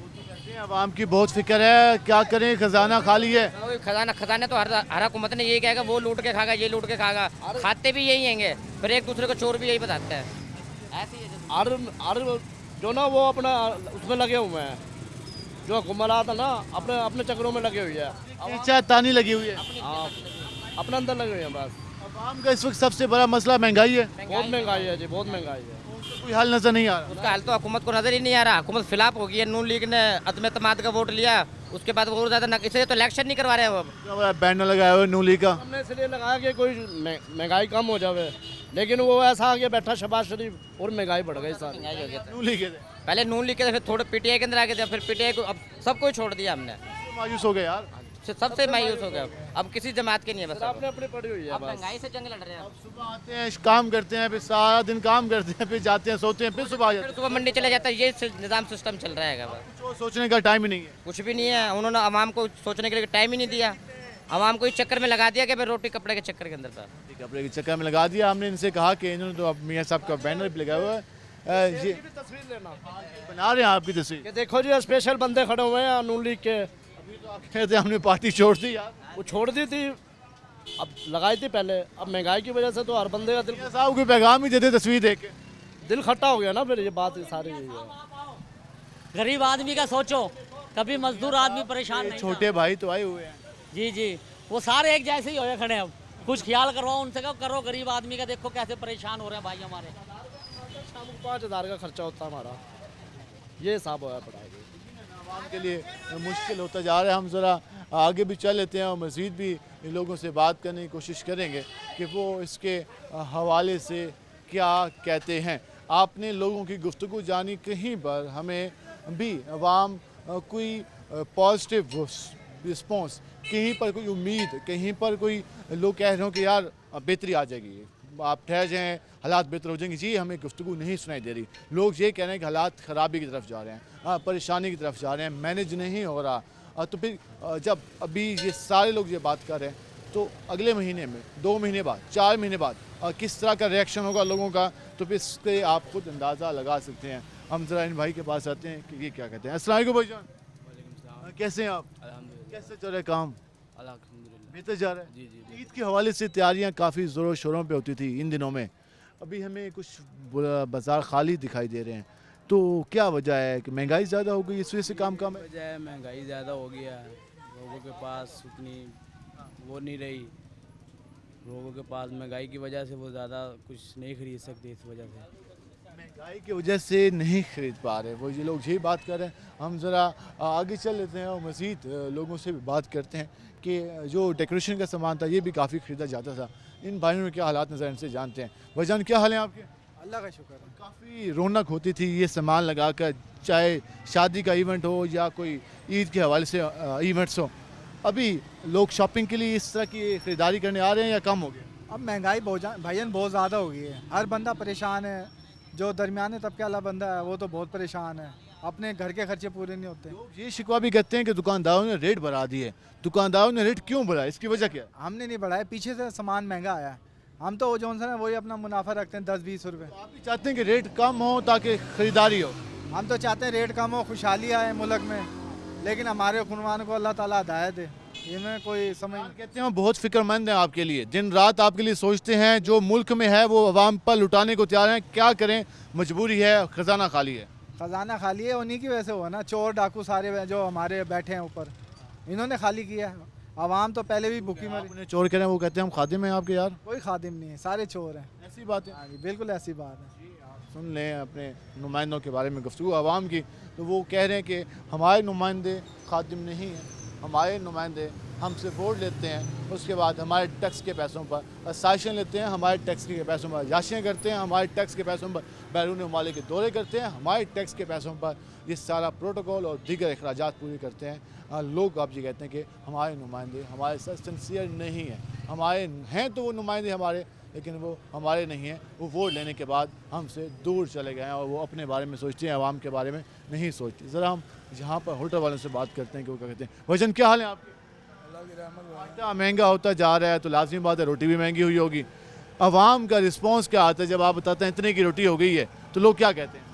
आवाम की बहुत फिक्र है, क्या करें, खजाना खाली है। वही खजाने तो हर हुकूमत ने यही कहेगा, वो लूट के खाएगा, ये लूट के खाएगा, खाते भी यही हैंगे, फिर एक दूसरे को चोर भी यही बताते हैं। ऐसी है जो ना वो अपना उसमें लगे हुए हैं, जो हुक्मरान है ना अपने अपने चक्रों में लगे हुए हैं, चाहे तानी लगी हुई है। अपने अंदर लगे हुए हैं बस। आवाम का इस वक्त सबसे बड़ा मसला महंगाई है। बहुत महंगाई है जी, बहुत महंगाई है। कोई हल नजर नहीं आ रहा। उसका हाल तो हुकूमत को नजर ही नहीं आ रहा। हुकूमत खिलाफ हो गई है, नून लीग ने अदम एतमाद का वोट लिया, उसके बाद और ज़्यादा इसलिए तो इलेक्शन नहीं करवा रहे हैं वो। बैनर लगाया हुआ है नूली का। हमने इसलिए लगाया कि कोई महंगाई कम हो जावे, लेकिन वो ऐसा आगे बैठा शहबाज शरीफ और महंगाई बढ़ गई सारी। नूली के पहले नून लीग के थे, फिर थोड़े पीटीआई के अंदर आ गए थे, फिर पीटीआई को अब सबको ही छोड़ दिया हमने। मायूस हो गए यार, सबसे मायूस हो गया, अब किसी जमात के नहीं है बस। आपने अपनी पड़ी हुई है अब बस। महंगाई से जंग लड़ रहे हैं। सुबह आते हैं, काम करते हैं, फिर सारा दिन काम करते हैं, फिर जाते हैं, सोते हैं, फिर सुबह आ जाते फिर सुबह मंडी चले जाता है, ये निज़ाम सिस्टम चल रहा है बस। हैं। तो सोचने का टाइम ही नहीं है। कुछ भी नहीं है, उन्होंने आवाम को सोचने के लिए टाइम ही नहीं दिया। आवाम को इस चक्कर में लगा दिया कि भाई रोटी कपड़े के चक्कर के अंदर था। कपड़े के चक्कर में लगा दिया। हमने इनसे कहा कि इन्होंने तो अब मियाँ साहब का बैनर भी लगाया हुआ है, ये तस्वीर लेना बना रहे हैं आपकी तस्वीर। कि देखो जी स्पेशल बंदे खड़े हुए हैं नून लीग के। कहते हमने पार्टी छोड़ दी यार। वो छोड़ दी थी, अब लगाई थी पहले, अब महंगाई की वजह से तो हर बंदे का दिल मियाँ साहब को पैगाम ही देते तस्वीर देख के। दिल खट्टा हो गया ना, फिर ये बात सारी यही है। गरीब आदमी का सोचो, कभी मजदूर आदमी परेशान नहीं। छोटे भाई तो आए हुए हैं। जी जी, वो सारे एक जैसे ही हो खड़े हैं। अब कुछ ख्याल करवाओ उनसे, करो गरीब आदमी का, देखो कैसे परेशान हो रहे हैं भाई हमारे। शाम को 5000 का खर्चा होता है हमारा, ये हिसाब हुआ है पढ़ाई। आवाम के लिए मुश्किल होता जा रहा है। हम ज़रा आगे भी चल लेते हैं और मज़ीद भी इन लोगों से बात करने की कोशिश करेंगे कि वो इसके हवाले से क्या कहते हैं। आपने लोगों की गुफ्तगू जानी, कहीं पर हमें भी अवाम कोई पॉजिटिव रिस्पॉन्स, कहीं पर कोई उम्मीद, कहीं पर कोई लोग कह रहे हो कि यार बेहतरी आ जाएगी, आप ठहर जाएँ, हालात बेहतर हो जाएंगे, ये हमें गुफ्तगू नहीं सुनाई दे रही। लोग ये कह रहे हैं कि हालात ख़राबी की तरफ जा रहे हैं, परेशानी की तरफ जा रहे हैं, मैनेज नहीं हो रहा। तो फिर जब अभी ये सारे लोग ये बात कर रहे हैं, तो अगले महीने में, 2 महीने बाद, 4 महीने बाद किस तरह का रिएक्शन होगा लोगों का, तो फिर इससे आप खुद अंदाज़ा लगा सकते हैं। हम ज़रा इन भाई के पास आते हैं कि ये क्या कहते हैं। अस्सलाम वालेकुम भाईजान, कैसे हैं आप? कैसे चल रहा है काम? बेहतर जा रहा है। जी। ईद के हवाले से तैयारियां काफ़ी ज़ोरों शोरों पे होती थी इन दिनों में, अभी हमें कुछ बाज़ार खाली दिखाई दे रहे हैं, तो क्या वजह है कि महंगाई ज़्यादा हो गई, इस वजह से काम कम है? वजह है महंगाई ज़्यादा हो गया है, लोगों के पास उतनी वो नहीं रही, लोगों के पास महंगाई की वजह से वो ज़्यादा कुछ नहीं खरीद सकते, इस वजह से महंगाई की वजह से नहीं खरीद पा रहे, वो ये लोग यही बात कर रहे हैं। हम ज़रा आगे चल लेते हैं और मज़ीद लोगों से भी बात करते हैं कि जो डेकोरेशन का सामान था ये भी काफ़ी ख़रीदा जाता था। इन भाइयों में क्या हालात नज़र इनसे जानते हैं। भाईजान क्या हाल है आपके? अल्लाह का शुक्र है। काफ़ी रौनक होती थी ये सामान लगाकर, चाहे शादी का इवेंट हो या कोई ईद के हवाले से इवेंट्स हो। अभी लोग शॉपिंग के लिए इस तरह की ख़रीदारी करने आ रहे हैं या कम हो गए? अब महंगाई भाईजान बहुत ज़्यादा हो गई है, हर बंदा परेशान है। जो दरमियाने तबके वाला बंदा है वो तो बहुत परेशान है, अपने घर के खर्चे पूरे नहीं होते। लोग ये शिकवा भी कहते हैं कि दुकानदारों ने रेट बढ़ा दिए। दुकानदारों ने रेट क्यों बढ़ाया, इसकी वजह क्या है? हमने नहीं बढ़ाया, पीछे से सामान महंगा आया है। हम तो जो है वही अपना मुनाफा रखते हैं 10-20 रुपये। आप भी चाहते हैं कि रेट कम हो ताकि ख़रीदारी हो? हम तो चाहते हैं रेट कम हो, खुशहाली आए मुल्क में, लेकिन हमारे हुक्मरान को अल्लाह ताला हिदायत दे, इनमें कोई समझ। कहते हैं बहुत फिक्रमंद हैं आपके लिए, दिन रात आपके लिए सोचते हैं, जो मुल्क में है वो अवाम पर लुटाने को तैयार हैं, क्या करें, मजबूरी है, ख़जाना खाली है। ख़जाना खाली है, उन्हीं की वजह से हुआ ना, चोर डाकू सारे जो हमारे बैठे हैं ऊपर, इन्होंने खाली किया है। आवाम तो पहले भी भूखी मरी। उन्हें चोर कह रहे हैं, वो कहते हैं हम खादिम हैं आपके। यार कोई खादिम नहीं है, सारे चोर हैं। ऐसी बात है? हाँ जी, बिल्कुल ऐसी बात है। सुन लें अपने नुमाइंदों के बारे में गुफ्तगू आवाम की, तो वो कह रहे हैं कि हमारे नुमाइंदे खादिम नहीं हैं, हमारे नुमाइंदे हमसे वोट लेते हैं, उसके बाद हमारे टैक्स के पैसों पर साजिशें लेते हैं, हमारे टैक्स के पैसों पर याशियाँ करते हैं, हमारे टैक्स के पैसों पर बैरून ममालिक के दौरे करते हैं, हमारे टैक्स के पैसों पर ये सारा प्रोटोकॉल और दीगर अखराजात पूरे करते हैं। लोग आप ये कहते हैं कि हमारे नुमाइंदे हमारे साथ सिंसियर नहीं हैं, हमारे हैं तो वो नुमाइंदे हमारे, लेकिन वो हमारे नहीं हैं। वो वोट लेने के बाद हमसे दूर चले गए हैं और वो अपने बारे में सोचते हैं, आवाम के बारे में नहीं सोचते। ज़रा हम यहाँ पर होटल वालों से बात करते हैं कि वो क्या कहते हैं। वजन क्या हाल है आपके? आटा महंगा होता जा रहा है तो लाजमी बात है रोटी भी महंगी हुई होगी। आवाम का रिस्पॉन्स क्या आता है जब आप बताते हैं इतने की रोटी हो गई है तो लोग क्या कहते हैं?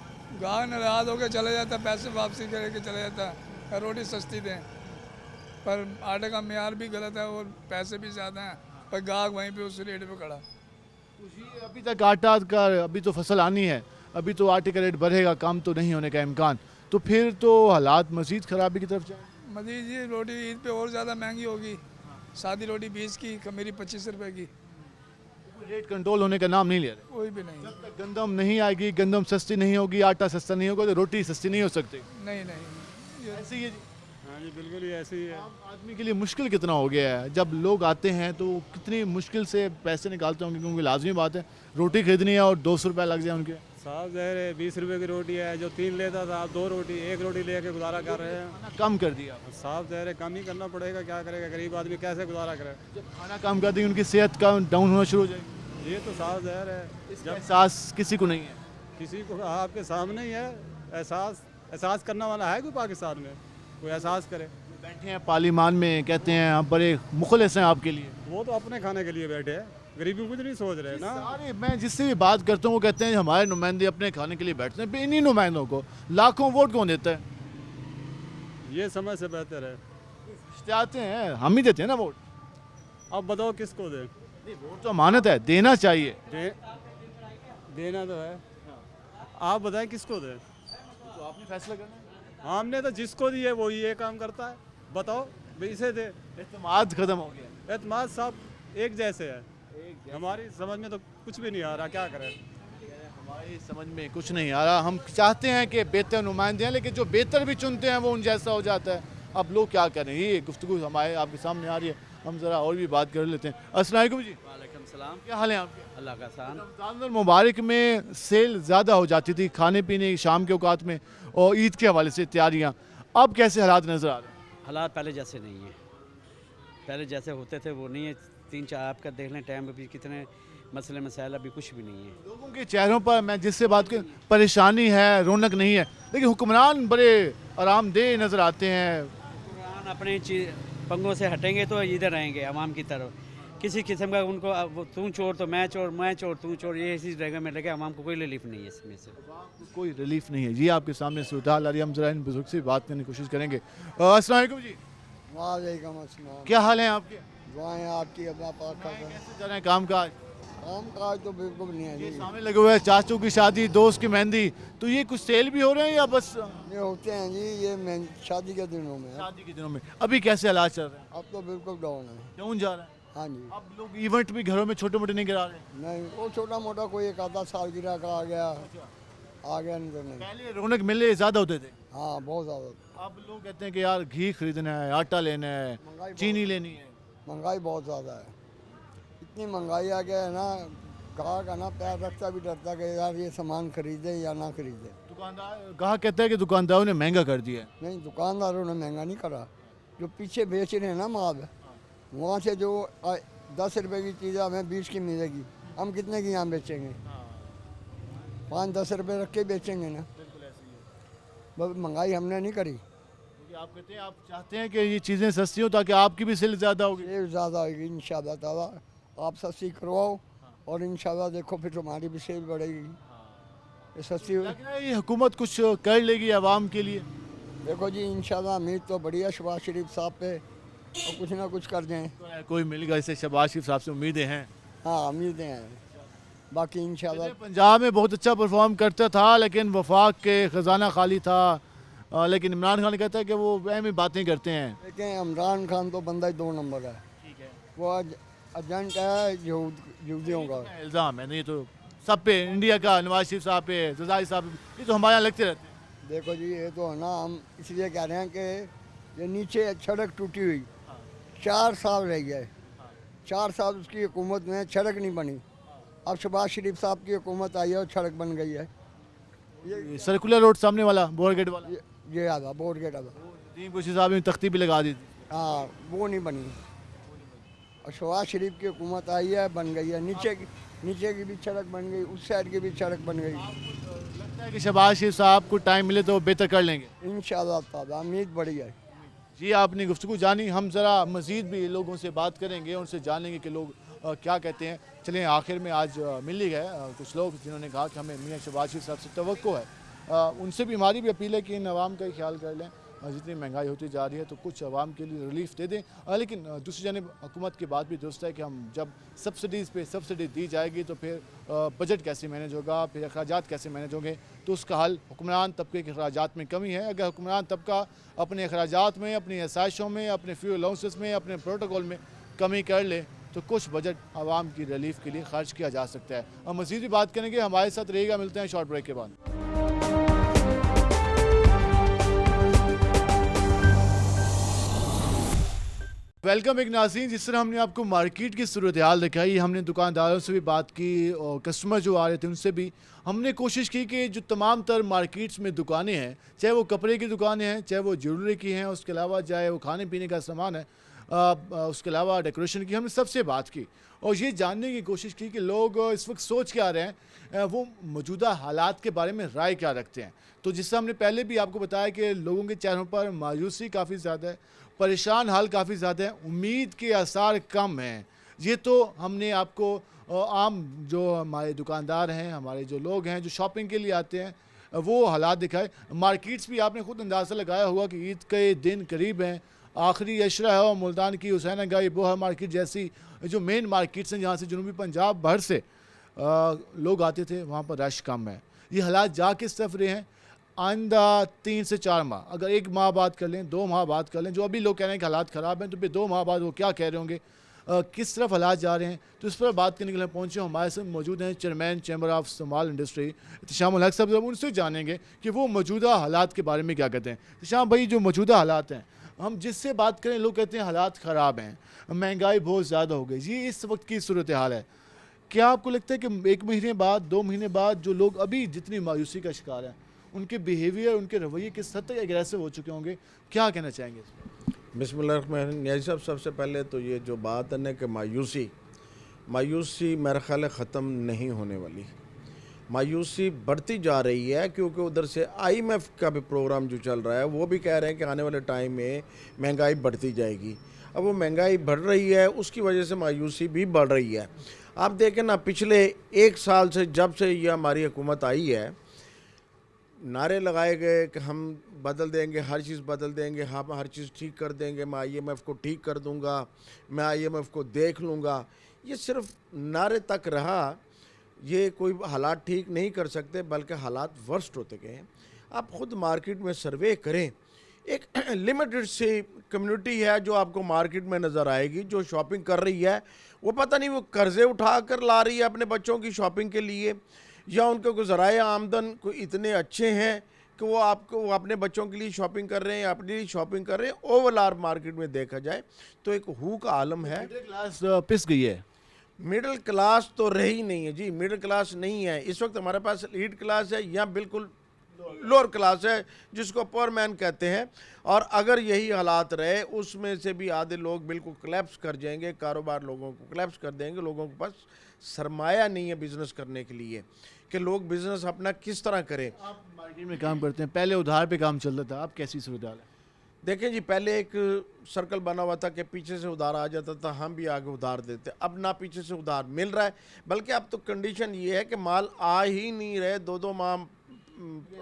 गाँव नाराज होकर चले जाता है, पैसे वापसी करके चले जाता है, रोटी सस्ती दें, पर आटे का मेयार भी गलत है और पैसे भी ज़्यादा हैं, पर गाहक वहीं पे उस रेट पे खड़ा। अभी तक आटा का अभी तो फसल आनी है, अभी तो आटे का रेट बढ़ेगा, कम तो नहीं होने का इम्कान, तो फिर तो हालात मज़ीद ख़राबी की तरफ जाए। मजीद जी रोटी ईद पे और ज़्यादा महंगी होगी, सादी रोटी 20 की, खमीरी 25 रुपए की। रेट कंट्रोल होने का नाम नहीं ले रहे। कोई भी नहीं। जब तक गंदम नहीं आएगी, गंदम सस्ती नहीं होगी, आटा सस्ता नहीं होगा तो रोटी सस्ती नहीं हो सकती। नहीं नहीं ऐसे ही है जी। हाँ जी बिल्कुल ही ऐसे ही है। आदमी के लिए मुश्किल कितना हो गया है, जब लोग आते हैं तो कितनी मुश्किल से पैसे निकालते होंगे, क्योंकि लाजमी बात है रोटी खरीदनी है और 200 रुपये लग जाए उनके। साफ ज़ाहिर है 20 रुपए की रोटी है, जो 3 लेता था आप 2 रोटी 1 रोटी लेके गुजारा कर रहे हैं। कम कर दिया। साफ ज़ाहिर है कम ही करना पड़ेगा, क्या करेगा गरीब आदमी, कैसे गुजारा करे। जब खाना कम कर देंगे उनकी सेहत का डाउन होना शुरू हो जाएगी। ये तो साफ ज़ाहिर है, इसका एहसास किसी को नहीं है। किसी को आपके सामने ही है एहसास करने वाला है कोई पाकिस्तान में, कोई एहसास करे। बैठे हैं पार्लिमान में, कहते हैं हम बड़े मुखलिस हैं आपके लिए। वो तो अपने खाने के लिए बैठे हैं, गरीबी कुछ नहीं सोच रहे ना। सारे मैं जिससे भी बात करता हूँ वो कहते हैं हमारे नुमाइंदे अपने खाने के लिए बैठते हैं। इन्हीं नुमाइंदों को लाखों वोट कौन देता है? ये समय से बेहतर है आते हैं, हम ही देते हैं ना वोट। अब बताओ किसको दे? वोट तो अमानत है, देना चाहिए। देना तो है, आप बताएं किसको दे? तो आपने फैसला करना है। हमने तो जिसको दिए वो ये काम करता है, बताओ भाई इसे दे। एतमाद खत्म हो गया। एतमाद सब एक जैसे है, हमारी समझ में तो कुछ भी नहीं आ रहा, क्या करें। हमारी समझ में कुछ नहीं आ रहा। हम चाहते हैं कि बेहतर नुमाइंदे हैं, लेकिन जो बेहतर भी चुनते हैं वो उन जैसा हो जाता है। अब लोग क्या करें, ये गुफ्तगू हमारे आपके सामने आ रही है, हम ज़रा और भी बात कर लेते हैं। अस्सलाम वालेकुम जी। वालेकुम सलाम। क्या हाल है आपके? अल्लाह का सहन। रमज़ान मुबारक में सेल ज़्यादा हो जाती थी खाने पीने शाम के औकात में, और ईद के हवाले से तैयारियाँ, अब कैसे हालात नज़र आ रहे हैं? हालात पहले जैसे नहीं है, पहले जैसे होते थे वो नहीं है। 3-4 आपका देख लें टाइम, अभी कितने मसले मसाइल, अभी कुछ भी नहीं है। लोगों के चेहरों पर मैं जिससे बात कर, परेशानी है, रौनक नहीं है, लेकिन हुक्मरान बड़े आरामदेह नज़र आते हैं। हुक्मरान अपने पंगों से हटेंगे तो इधर रहेंगे आवाम की तरफ, किसी किस्म का उनको वो तू चोर तो मैं चोर, मैं चोर तू चोर, ये इसी जगह में लगे। आवाम को कोई रिलीफ नहीं है इसमें से, कोई रिलीफ नहीं है जी। आपके सामने सूरत हाल आ रही है, हम जरा इन बुजुर्ग से बात करने की कोशिश करेंगे। अस्सलाम वालेकुम जी। वालेकुम अस्सलाम। क्या हाल है आपके? दुआएं आपकी, अल्लाह पाक का कैसे चल रहे हैं काम काज? काम काज तो बिल्कुल नहीं है ये जी। सामने लगे हुए हैं चाचू की शादी, दोस्त की मेहंदी, तो ये कुछ सेल भी हो रहे हैं या बस? ये होते हैं जी, ये शादी के दिनों में। शादी के दिनों में अभी कैसे हालात चल रहे हैं? अब तो बिल्कुल डाउन है। डाउन जा रहा है। हाँ जी। अब लोग इवेंट भी घरों में छोटे मोटे नहीं करा रहे? नहीं, वो छोटा मोटा कोई एक आधा सालगिरह का आ गया नहीं तो नहीं। पहले रौनक मेले ज़्यादा होते थे। हाँ बहुत ज़्यादा। अब लोग कहते हैं कि यार घी खरीदना है, आटा लेना है, चीनी लेनी है। महंगाई बहुत ज़्यादा है, इतनी महंगाई आ गया है ना, गाहक का ना पैर रखता भी डरता कि यार ये सामान खरीदे या ना खरीदे। दुकानदार गाहक कहता है कि दुकानदारों ने महंगा कर दिया है। नहीं, दुकानदारों ने महंगा नहीं करा, जो पीछे बेच रहे हैं ना माल, वहाँ से जो 10 रुपए की चीज़ हमें 20 की मिलेगी, हम कितने की यहाँ बेचेंगे? 5-10 रुपए रख के बेचेंगे ना। बस महंगाई हमने नहीं करी। आप कहते हैं, आप चाहते हैं कि ये चीज़ें सस्ती हो ताकि आपकी भी सेल ज़्यादा होगी। सेल ज़्यादा होगी इंशाल्लाह ताला। आप सस्ती करवाओ और इंशाल्लाह देखो फिर तुम्हारी भी सेल बढ़ेगी। ये सस्ती हो, ये हुकूमत कुछ कर लेगी आवाम के लिए। देखो जी इंशाल्लाह उम्मीद तो बढ़िया शहबाज शरीफ साहब पे, और कुछ ना कुछ कर दें। कोई मिलेगा इसे शहबाज शरीफ साहब से उम्मीदें हैं? हाँ उम्मीदें हैं, बाकी इंशाल्लाह। पंजाब में बहुत अच्छा परफॉर्म करता था, लेकिन वफाक के ख़जाना खाली था, लेकिन इमरान खान कहता है कि वो वह में बातें करते हैं। लेकिन इमरान खान तो बंदा ही 2 नंबर है। वो एजेंट है यहूदियों का। इल्ज़ाम है नहीं तो सब पे, इंडिया का नवाज शरीफ साहब पे, जरदारी साहब पे, ये तो हमारे यहाँ लगते रहते हैं। देखो जी ये तो है ना, हम इसलिए कह रहे हैं कि ये नीचे सड़क टूटी हुई, 4 साल रह गया है, 4 साल उसकी हुकूमत में सड़क नहीं बनी। अब शहबाज शरीफ साहब की हुकूमत आई है और सड़क बन गई है। ये सर्कुलर रोड सामने वाला बोर गेट वाला ये आधा बोर्ड गेट आधा, टीम कुछ साहब ने तख्ती भी लगा दी थी। हाँ वो नहीं बनी। और शहबाज शरीफ की हुकूमत आई है, बन गई है। नीचे की भी सड़क बन गई, उस साइड की भी सड़क बन गई। लगता है कि शहबाज शरीफ साहब को टाइम मिले तो बेहतर कर लेंगे इंशाअल्लाह ताला, उम्मीद बड़ी है। जी आपने गुफ्तगू जानी, हम ज़रा मज़ीद भी लोगों से बात करेंगे, उनसे जानेंगे कि लोग क्या कहते हैं। चलें आखिर में आज मिल ही गए कुछ लोग जिन्होंने कहा कि हमें मियां शहबाज शरीफ साहब से तवक्को है। उनसे भी हमारी भी अपील है कि इन आवाम का ही ख्याल कर लें। जितनी महंगाई होती जा रही है तो कुछ आवाम के लिए रिलीफ दे दें। लेकिन दूसरी जानिब हुकूमत की बात भी दुरुस्त है कि हम जब सब्सिडीज़ पे सब्सिडी दी जाएगी तो फिर बजट कैसे मैनेज होगा, फिर अखराजात कैसे मैनेज होंगे, तो उसका हल हुक्मरान तबके के अखराजात में कमी है। अगर हुक्मरान तबका अपने अखराजात में, अपनी आसाइशों में, अपने फ्यूल अलाउंसेस में, अपने प्रोटोकॉल में कमी कर ले तो कुछ बजट आवाम की रिलीफ के लिए खर्च किया जा सकता है। हम मज़ीद भी बात करेंगे, हमारे साथ रहेगा। मिलते हैं शॉर्ट ब्रेक के बाद। वेलकम। एक नाज़रीन, जिस तरह हमने आपको मार्केट की सूरत हाल दिखाई, हमने दुकानदारों से भी बात की और कस्टमर जो आ रहे थे उनसे भी हमने कोशिश की कि जो तमाम तर मार्केट्स में दुकानें हैं, चाहे वो कपड़े की दुकानें हैं, चाहे वो ज्वेलरी की हैं, उसके अलावा चाहे वो खाने पीने का सामान है, उसके अलावा डेकोरेशन की, हमने सबसे बात की और ये जानने की कोशिश की कि लोग इस वक्त सोच क्या रहे हैं, वो मौजूदा हालात के बारे में राय क्या रखते हैं। तो जिससे हमने पहले भी आपको बताया कि लोगों के चेहरों पर मायूसी काफ़ी ज़्यादा है, परेशान हाल काफ़ी ज़्यादा है, उम्मीद के आसार कम हैं। ये तो हमने आपको आम जो हमारे दुकानदार हैं, हमारे जो लोग हैं जो शॉपिंग के लिए आते हैं, वो हालात दिखाए। मार्केट्स भी आपने खुद अंदाज़ा लगाया होगा कि ईद के दिन करीब हैं, आखिरी अशरा है और मुल्तान की हुसैन गाई बोहा मार्केट जैसी जो मेन मार्केट्स हैं जहाँ से जनूबी पंजाब भर से लोग आते थे, वहाँ पर रश कम है। ये हालात जा किस तरफ रहे हैं? आइंदा 3 से 4 माह, अगर 1 माह बात कर लें, 2 माह बात कर लें, जो अभी लोग कह रहे हैं कि हालात ख़राब हैं, तो फिर 2 माह बाद वो क्या कह रहे होंगे, किस तरफ हालात जा रहे हैं, तो इस पर बात करने के लिए पहुँचे। हमारे साथ मौजूद हैं chairman chamber of small industry Ehteshamul Haque साहब। उनसे जानेंगे कि वो मौजूदा हालात के बारे में क्या कहते हैं। इत्तिशाम भाई, जो मौजूदा हालात हैं, हम जिससे बात करें लोग कहते हैं हालात ख़राब हैं, महंगाई बहुत ज़्यादा हो गई। ये इस वक्त की सूरत हाल है। क्या आपको लगता है कि 1 महीने बाद, 2 महीने बाद जो लोग अभी जितनी मायूसी का शिकार हैं, उनके बिहेवियर, उनके रवैये किस हद तक एग्रेसिव हो चुके होंगे, क्या कहना चाहेंगे? बिस्मिल्लाह साहब, सबसे पहले तो ये जो बात है ना कि मायूसी मेरा ख्याल है ख़त्म नहीं होने वाली, मायूसी बढ़ती जा रही है, क्योंकि उधर से IMF का भी प्रोग्राम जो चल रहा है वो भी कह रहे हैं कि आने वाले टाइम में महंगाई बढ़ती जाएगी। अब वो महंगाई बढ़ रही है, उसकी वजह से मायूसी भी बढ़ रही है। आप देखें ना, पिछले 1 साल से जब से ये हमारी हुकूमत आई है, नारे लगाए गए कि हम बदल देंगे, हर चीज़ बदल देंगे, हम हर चीज़ ठीक कर देंगे, मैं IMF को ठीक कर दूंगा, मैं IMF को देख लूँगा। ये सिर्फ नारे तक रहा, ये कोई हालात ठीक नहीं कर सकते, बल्कि हालात वर्स्ट होते गए हैं। आप ख़ुद मार्केट में सर्वे करें, एक लिमिटेड सी कम्युनिटी है जो आपको मार्केट में नज़र आएगी, जो शॉपिंग कर रही है, वो पता नहीं वो कर्ज़े उठा कर ला रही है अपने बच्चों की शॉपिंग के लिए, या उनके को ज़राए आमदन को इतने अच्छे हैं कि वो अपने बच्चों के लिए शॉपिंग कर रहे हैं, अपने लिए शॉपिंग कर रहे हैं। ओवरऑल मार्केट में देखा जाए तो एक हू का आलम है। मिडिल क्लास पिस गई है। मिडिल क्लास तो रही नहीं है जी, मिडिल क्लास नहीं है इस वक्त हमारे पास। लीड क्लास है या बिल्कुल लोअर क्लास है, जिसको पुअर मैन कहते हैं। और अगर यही हालात रहे, उसमें से भी आधे लोग बिल्कुल क्लैप्स कर जाएंगे, कारोबार लोगों को क्लैप्स कर देंगे। लोगों के पास सरमाया नहीं है बिज़नेस करने के लिए कि लोग बिज़नेस अपना किस तरह करें। आप मार्केट में काम करते हैं, पहले उधार पे काम चलता था, अब कैसी सूरत हाल है? देखें जी, पहले एक सर्कल बना हुआ था कि पीछे से उधार आ जाता था, हम भी आगे उधार देते। अब ना पीछे से उधार मिल रहा है, बल्कि अब तो कंडीशन ये है कि माल आ ही नहीं रहे, 2-2 माह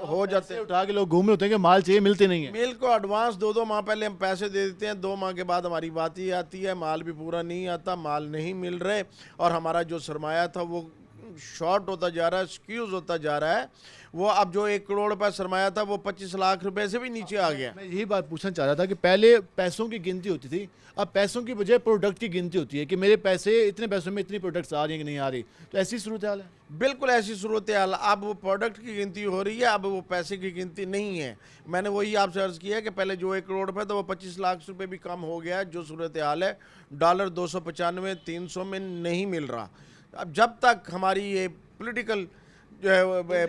हो जाते हैं। उठा के लोग घूम रहे होते हैं कि माल चाहिए, मिलते नहीं है। मिल को एडवांस 2-2 माह पहले हम पैसे दे देते हैं, 2 माह के बाद हमारी बात ही आती है, माल भी पूरा नहीं आता, माल नहीं मिल रहे, और हमारा जो सरमाया था वो शॉर्ट होता जा रहा है, स्क्यूज होता जा रहा है। वो अब जो 1 करोड़ रुपया सरमाया था वो 25 लाख रुपए से भी नीचे आ गया। मैं यही बात पूछना चाह रहा था कि पहले पैसों की गिनती होती थी, अब पैसों की बजाय प्रोडक्ट की गिनती होती है कि मेरे पैसे इतने पैसों में इतनी प्रोडक्ट्स आ रही हैं कि नहीं आ रही। तो ऐसी सूरत हाल है। बिल्कुल ऐसी सूरत हाल। अब वो प्रोडक्ट की गिनती हो रही है, अब वो पैसे की गिनती नहीं है। मैंने वही आपसे अर्ज़ किया कि पहले जो 1 करोड़ रुपये था वो 25 लाख रुपए भी कम हो गया है। जो सूरत हाल है डॉलर 295-300 में नहीं मिल रहा। अब जब तक हमारी ये पॉलिटिकल जो है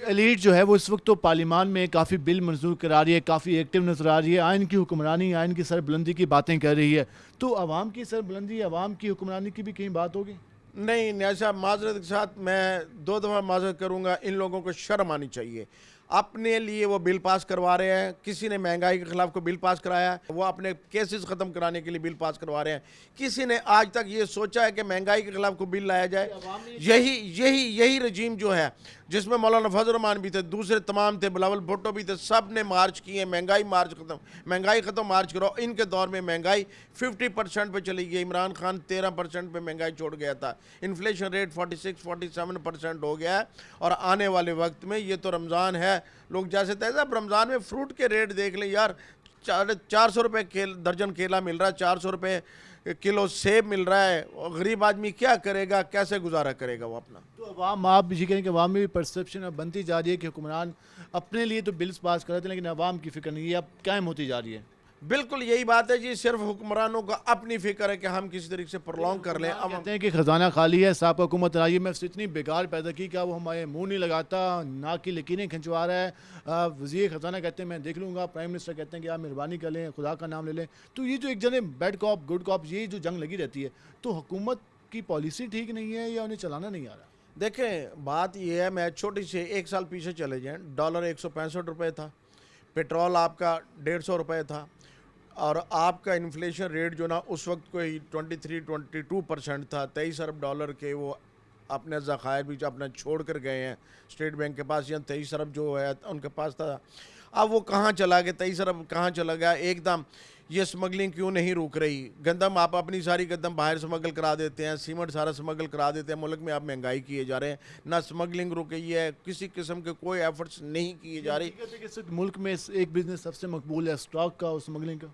एलीट जो है वो इस वक्त तो पार्लियामान में काफ़ी बिल मंजूर करा रही है, काफ़ी एक्टिव नजर आ रही है, आइन की हुक्मरानी, आइन की सरबुलंदी की बातें कर रही है। तो आवाम की सरबुलंदी, आवाम की हुक्मरानी की भी कहीं बात होगी? नहीं न्याज़ साहब, माजरत के साथ मैं 2 दफ़ा माजरत करूँगा, इन लोगों को शर्म आनी चाहिए। अपने लिए वो बिल पास करवा रहे हैं। किसी ने महंगाई के खिलाफ को बिल पास कराया है, वो अपने केसेस ख़त्म कराने के लिए बिल पास करवा रहे हैं। किसी ने आज तक ये सोचा है कि महंगाई के खिलाफ को बिल लाया जाए? यही रजीम जो है जिसमें मौलाना फजल रहमान भी थे, दूसरे तमाम थे, बिलावल भुट्टो भी थे, सब ने मार्च किए महंगाई ख़त्म मार्च करो। इनके दौर में महंगाई 50% पे चली गई। इमरान खान 13% पे महंगाई छोड़ गया था। इन्फ्लेशन रेट 46-47% हो गया है। और आने वाले वक्त में ये तो रमज़ान है, लोग जैसे तैसे, अब रमज़ान में फ्रूट के रेट देख लें यार, 400 रुपये दर्जन केला मिल रहा है, 400 रुपये किलो सेब मिल रहा है। और गरीब आदमी क्या करेगा, कैसे गुजारा करेगा वो अपना? तो अवाम, आप ये कहें कि अवाम में भी परसेप्शन अब बनती जा रही है कि हुक्मरान अपने लिए तो बिल्स पास कर रहे थे लेकिन अवाम की फिक्र नहीं है, अब कायम होती जा रही है। बिल्कुल यही बात है जी। सिर्फ हुक्मरानों का अपनी फिक्र है कि हम किसी तरीके से प्रोलॉन्ग कर लें। अब कहते हैं कि खजाना खाली है, साहब हुकूमत आई में इतनी बेकार पैदा की कि वो हमारे मुंह नहीं लगाता, नाक की लकीरें खिंचवा रहा है। वज़ीर ख़जाना कहते हैं मैं देख लूँगा, प्राइम मिनिस्टर कहते हैं कि आप मेहरबानी कर लें, खुदा का नाम ले लें। तो ये जो एक जने बैड कॉप गुड कॉप, ये जो जंग लगी रहती है, तो हुकूमत की पॉलिसी ठीक नहीं है या उन्हें चलाना नहीं आ रहा? देखें बात यह है, मैं छोटी से 1 साल पीछे चले जाएँ, डॉलर 165 रुपये था, पेट्रोल आपका 150 रुपये था, और आपका इन्फ्लेशन रेट जो ना उस वक्त कोई 23-22% था। 23 अरब डॉलर के वो अपने ज़खायर भी जो अपना छोड़ कर गए हैं स्टेट बैंक के पास, या 23 अरब जो है उनके पास था। अब वो कहाँ चला गया, 23 अरब कहाँ चला गया? एकदम ये स्मगलिंग क्यों नहीं रुक रही? गंदम आप अपनी सारी गंदम बाहर स्मगल करा देते हैं, सीमेंट सारा स्मगल करा देते हैं, मुल्क में आप महंगाई किए जा रहे हैं, ना स्मगलिंग रुक गई है, किसी किस्म के कोई एफर्ट्स नहीं किए जा रही। मुल्क में एक बिजनेस सबसे मकबूल है स्टॉक का और स्मगलिंग का।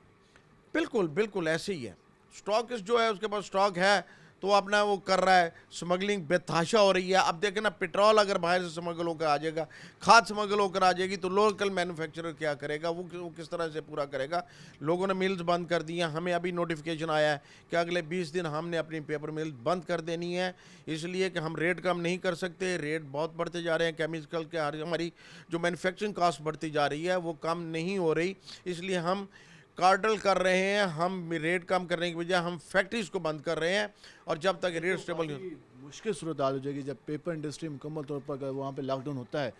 बिल्कुल ऐसे ही है। स्टॉक जो है उसके पास स्टॉक है तो अपना वो कर रहा है, स्मगलिंग बेतहाशा हो रही है। अब देखें ना, पेट्रोल अगर बाहर से स्मगल होकर आ जाएगा, खाद स्मगल होकर आ जाएगी, तो लोकल मैन्युफैक्चरर क्या करेगा? वो किस तरह से पूरा करेगा? लोगों ने मिल्स बंद कर दी हैं। हमें अभी नोटिफिकेशन आया है कि अगले 20 दिन हमने अपनी पेपर मिल बंद कर देनी है, इसलिए कि हम रेट कम नहीं कर सकते। रेट बहुत बढ़ते जा रहे हैं, केमिकल के हमारी जो मैन्युफैक्चरिंग कॉस्ट बढ़ती जा रही है वो कम नहीं हो रही, इसलिए हम कार्टल कर रहे हैं। हम रेट कम करने की बजाय हम फैक्ट्रीज को बंद कर रहे हैं, और जब तक रेट स्टेबल नहीं, मुश्किल सूरत हाल हो जाएगी जब पेपर इंडस्ट्री मुकम्मल तौर पर वहाँ पे लॉकडाउन होता है,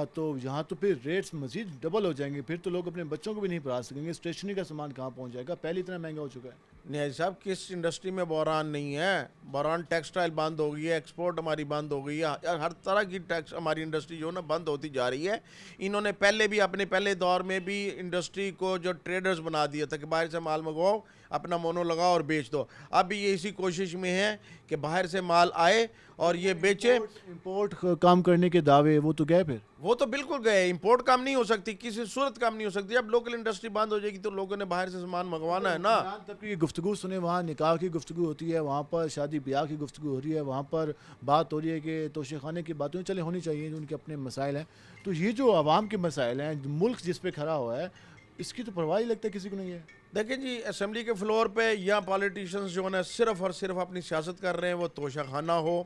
तो यहाँ तो फिर रेट्स मज़ीद डबल हो जाएंगे। फिर तो लोग अपने बच्चों को भी नहीं पढ़ा सकेंगे। स्टेशनरी का सामान कहाँ पहुँच जाएगा? पहले इतना महंगा हो चुका है। नहीं साहब, किस इंडस्ट्री में बहरान नहीं है? बहरान टेक्सटाइल बंद हो गई है, एक्सपोर्ट हमारी बंद हो गई है, हर तरह की टैक्स हमारी इंडस्ट्री जो ना बंद होती जा रही है। इन्होंने पहले भी अपने पहले दौर में भी इंडस्ट्री को जो ट्रेडर्स बना दिया था कि बाहर से माल मंगवाओ, अपना मोनो लगाओ और बेच दो। अब भी ये इसी कोशिश में है कि बाहर से माल आए और ये बेचे। इंपोर्ट कम करने के दावे वो तो गए, फिर वो तो बिल्कुल गए। इंपोर्ट कम नहीं हो सकती, किसी सूरत कम नहीं हो सकती। अब लोकल इंडस्ट्री बंद हो जाएगी तो लोगों ने बाहर से सामान मंगवाना है ना। तब की गुफ्तगू सुने, वहाँ निकाह की गुफ्तगू होती है, वहाँ पर शादी ब्याह की गुफ्तगू हो रही है, वहाँ पर बात हो रही है कि तोशेखाने की बातें चले होनी चाहिए, उनके अपने मसाइल हैं। तो ये जो आवाम के मसाइल हैं, मुल्क जिस पे खड़ा हुआ है, इसकी तो परवाह ही लगता है किसी को नहीं है। देखिए जी, असम्बली के फ्लोर पे या पॉलिटिशियंस जो है सिर्फ और सिर्फ अपनी सियासत कर रहे हैं। वो तोशाखाना हो,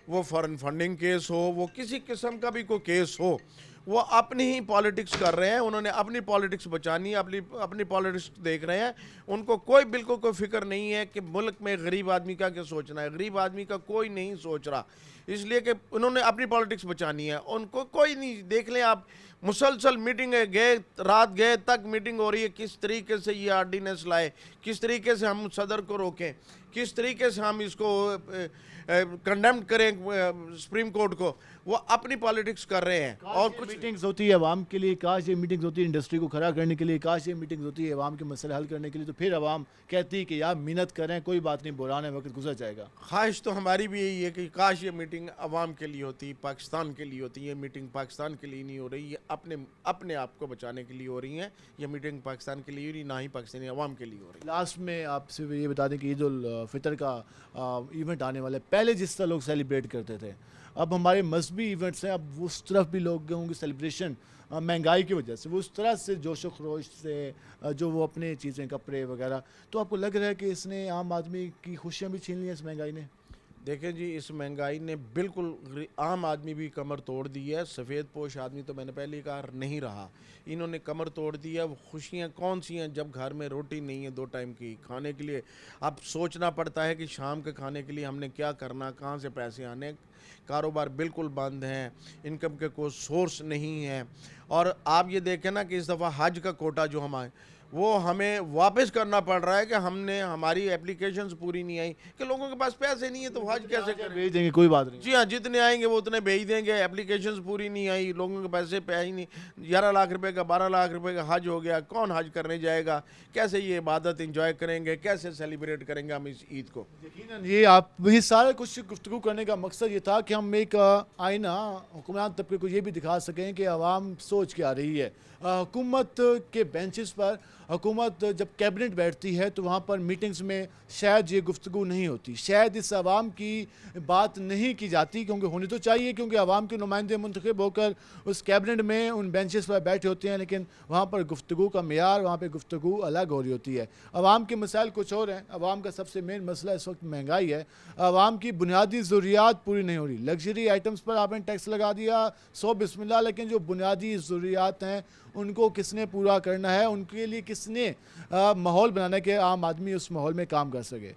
वो फॉरेन फंडिंग केस हो, वो किसी किस्म का भी कोई केस हो, वो अपनी ही पॉलिटिक्स कर रहे हैं। उन्होंने अपनी पॉलिटिक्स बचानी है, अपनी पॉलिटिक्स देख रहे हैं। उनको बिल्कुल कोई फिक्र नहीं है कि मुल्क में गरीब आदमी का क्या सोचना है। गरीब आदमी का कोई नहीं सोच रहा, इसलिए कि उन्होंने अपनी पॉलिटिक्स बचानी है। उनको कोई नहीं, देख लें आप, मुसलसल मीटिंग गए, रात गए तक मीटिंग हो रही है, किस तरीके से ये आर्डीनेंस लाए, किस तरीके से हम सदर को रोकें, किस तरीके से हम इसको कंडेम करें सुप्रीम कोर्ट को। वो अपनी पॉलिटिक्स कर रहे हैं। और कुछ मीटिंग्स होती है अवाम के लिए, काश ये मीटिंग्स होती है इंडस्ट्री को खड़ा करने के लिए, काश ये मीटिंग्स होती है अवाम के मसले हल करने के लिए, तो फिर अवाम कहती है कि यार मेहनत करें, कोई बात नहीं, बुराने वक्त गुजर जाएगा। ख्वाहिश तो हमारी भी यही है कि काश ये मीटिंग अवाम के लिए होती, पाकिस्तान के लिए होती। ये मीटिंग पाकिस्तान के लिए नहीं हो रही, ये अपने आप को बचाने के लिए हो रही है। ये मीटिंग पाकिस्तान के लिए नहीं, ना ही पाकिस्तानी अवाम के लिए हो रही है। लास्ट में आपसे ये बता दें कि ईद उल फितर का इवेंट आने वाला है। पहले जिस तरह लोग सेलिब्रेट करते थे, अब हमारे मजहबी इवेंट्स हैं, अब उस तरफ भी लोग होंगे सेलिब्रेशन महंगाई की वजह से, वो उस तरह से जोश व खरोश से जो वो अपने चीज़ें कपड़े वगैरह, तो आपको लग रहा है कि इसने आम आदमी की खुशियाँ भी छीन ली हैं इस महंगाई ने? देखें जी, इस महंगाई ने बिल्कुल आम आदमी भी कमर तोड़ दी है। सफ़ेद पोश आदमी तो मैंने पहले ही कहा नहीं रहा, इन्होंने कमर तोड़ दी है। वो खुशियाँ कौन सी हैं जब घर में रोटी नहीं है 2 टाइम की खाने के लिए। अब सोचना पड़ता है कि शाम के खाने के लिए हमने क्या करना, कहाँ से पैसे आने। कारोबार बिल्कुल बंद हैं, इनकम के कोई सोर्स नहीं है। और आप ये देखें ना कि इस दफ़ा हज का कोटा जो हमारे वो हमें वापस करना पड़ रहा है कि हमने हमारी एप्लीकेशंस पूरी नहीं आई, कि लोगों के पास पैसे नहीं है तो हज कैसे करें। भेज देंगे, कोई बात नहीं। जी हाँ, जितने आएंगे वो उतने भेज देंगे। एप्लीकेशंस पूरी नहीं आई, लोगों के पैसे पे ही नहीं। 11 लाख रुपए का 12 लाख रुपए का हज हो गया, कौन हज करने जाएगा? कैसे ये इबादत इंजॉय करेंगे, कैसे सेलिब्रेट करेंगे हम इस ईद को? यकीनन ये सारा कुछ गुफ्तगू करने का मकसद ये था कि हम एक आईना हुक्मरान तबके को ये भी दिखा सकें कि आवाम सोच क्या रही है। हुकूमत के बेंचेस पर हुकूमत जब कैबिनेट बैठती है तो वहाँ पर मीटिंग्स में शायद ये गुफ्तगू नहीं होती, शायद इस आवाम की बात नहीं की जाती, क्योंकि होनी तो चाहिए, क्योंकि आवाम के नुमाइंदे मुंतखब होकर उस कैबिनेट में उन बेंचेस पर बैठे होते हैं, लेकिन वहाँ पर गुफ्तगू का मेयार, वहाँ पर गुफ्तगू अलग हो रही होती है। आवाम के मसाइल कुछ और हैं। आवाम का सबसे मेन मसला इस वक्त महंगाई है। आवाम की बुनियादी ज़रूरियात पूरी नहीं हो रही। लग्जरी आइटम्स पर आपने टैक्स लगा दिया 100 बिस्मिल्लाह, लेकिन जो बुनियादी ज़रूरियात हैं उनको किसने पूरा करना है, उनके लिए किसने माहौल बनाना कि आम आदमी उस माहौल में काम कर सके।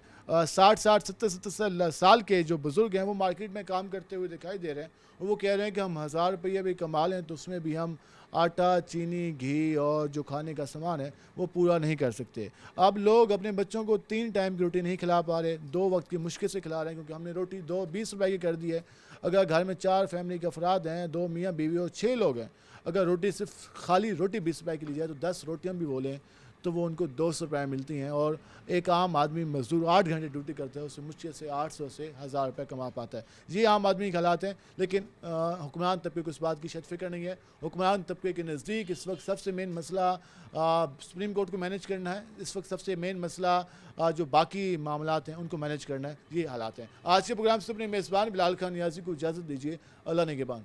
60-60, 70-70 साल के जो बुज़ुर्ग हैं वो मार्केट में काम करते हुए दिखाई दे रहे हैं, और वो कह रहे हैं कि हम 1000 रुपये भी कमा लें तो उसमें भी हम आटा, चीनी, घी और जो खाने का सामान है वो पूरा नहीं कर सकते। अब लोग अपने बच्चों को 3 टाइम की रोटी नहीं खिला पा रहे, 2 वक्त की मुश्किल से खिला रहे हैं, क्योंकि हमने रोटी 20 रुपये की कर दी है। अगर घर में 4 फैमिली के अफराद हैं, 2 मियाँ बीवी और 6 लोग हैं, अगर रोटी सिर्फ खाली रोटी 20 रुपये की ली जाए तो 10 रोटियाँ भी बोलें तो वो उनको 200 रुपये मिलती हैं। और एक आम आदमी मजदूर 8 घंटे ड्यूटी करता है, उससे मुश्किल से 800 से 1000 रुपये कमा पाता है। ये आम आदमी के हालात हैं, लेकिन हुक्मरान तबके को इस बात की शायद फिक्र नहीं है। हुक्मरान तबके के नज़दीक इस वक्त सबसे मेन मसला सुप्रीम कोर्ट को मैनेज करना है। इस वक्त सबसे मेन मसला जो बाकी मामलात हैं उनको मैनेज करना है। ये हालात हैं। आज के प्रोग्राम से अपने मेज़बान बिलाल खान नियाज़ी को इजाज़त दीजिए। अल्लाह निगहबान।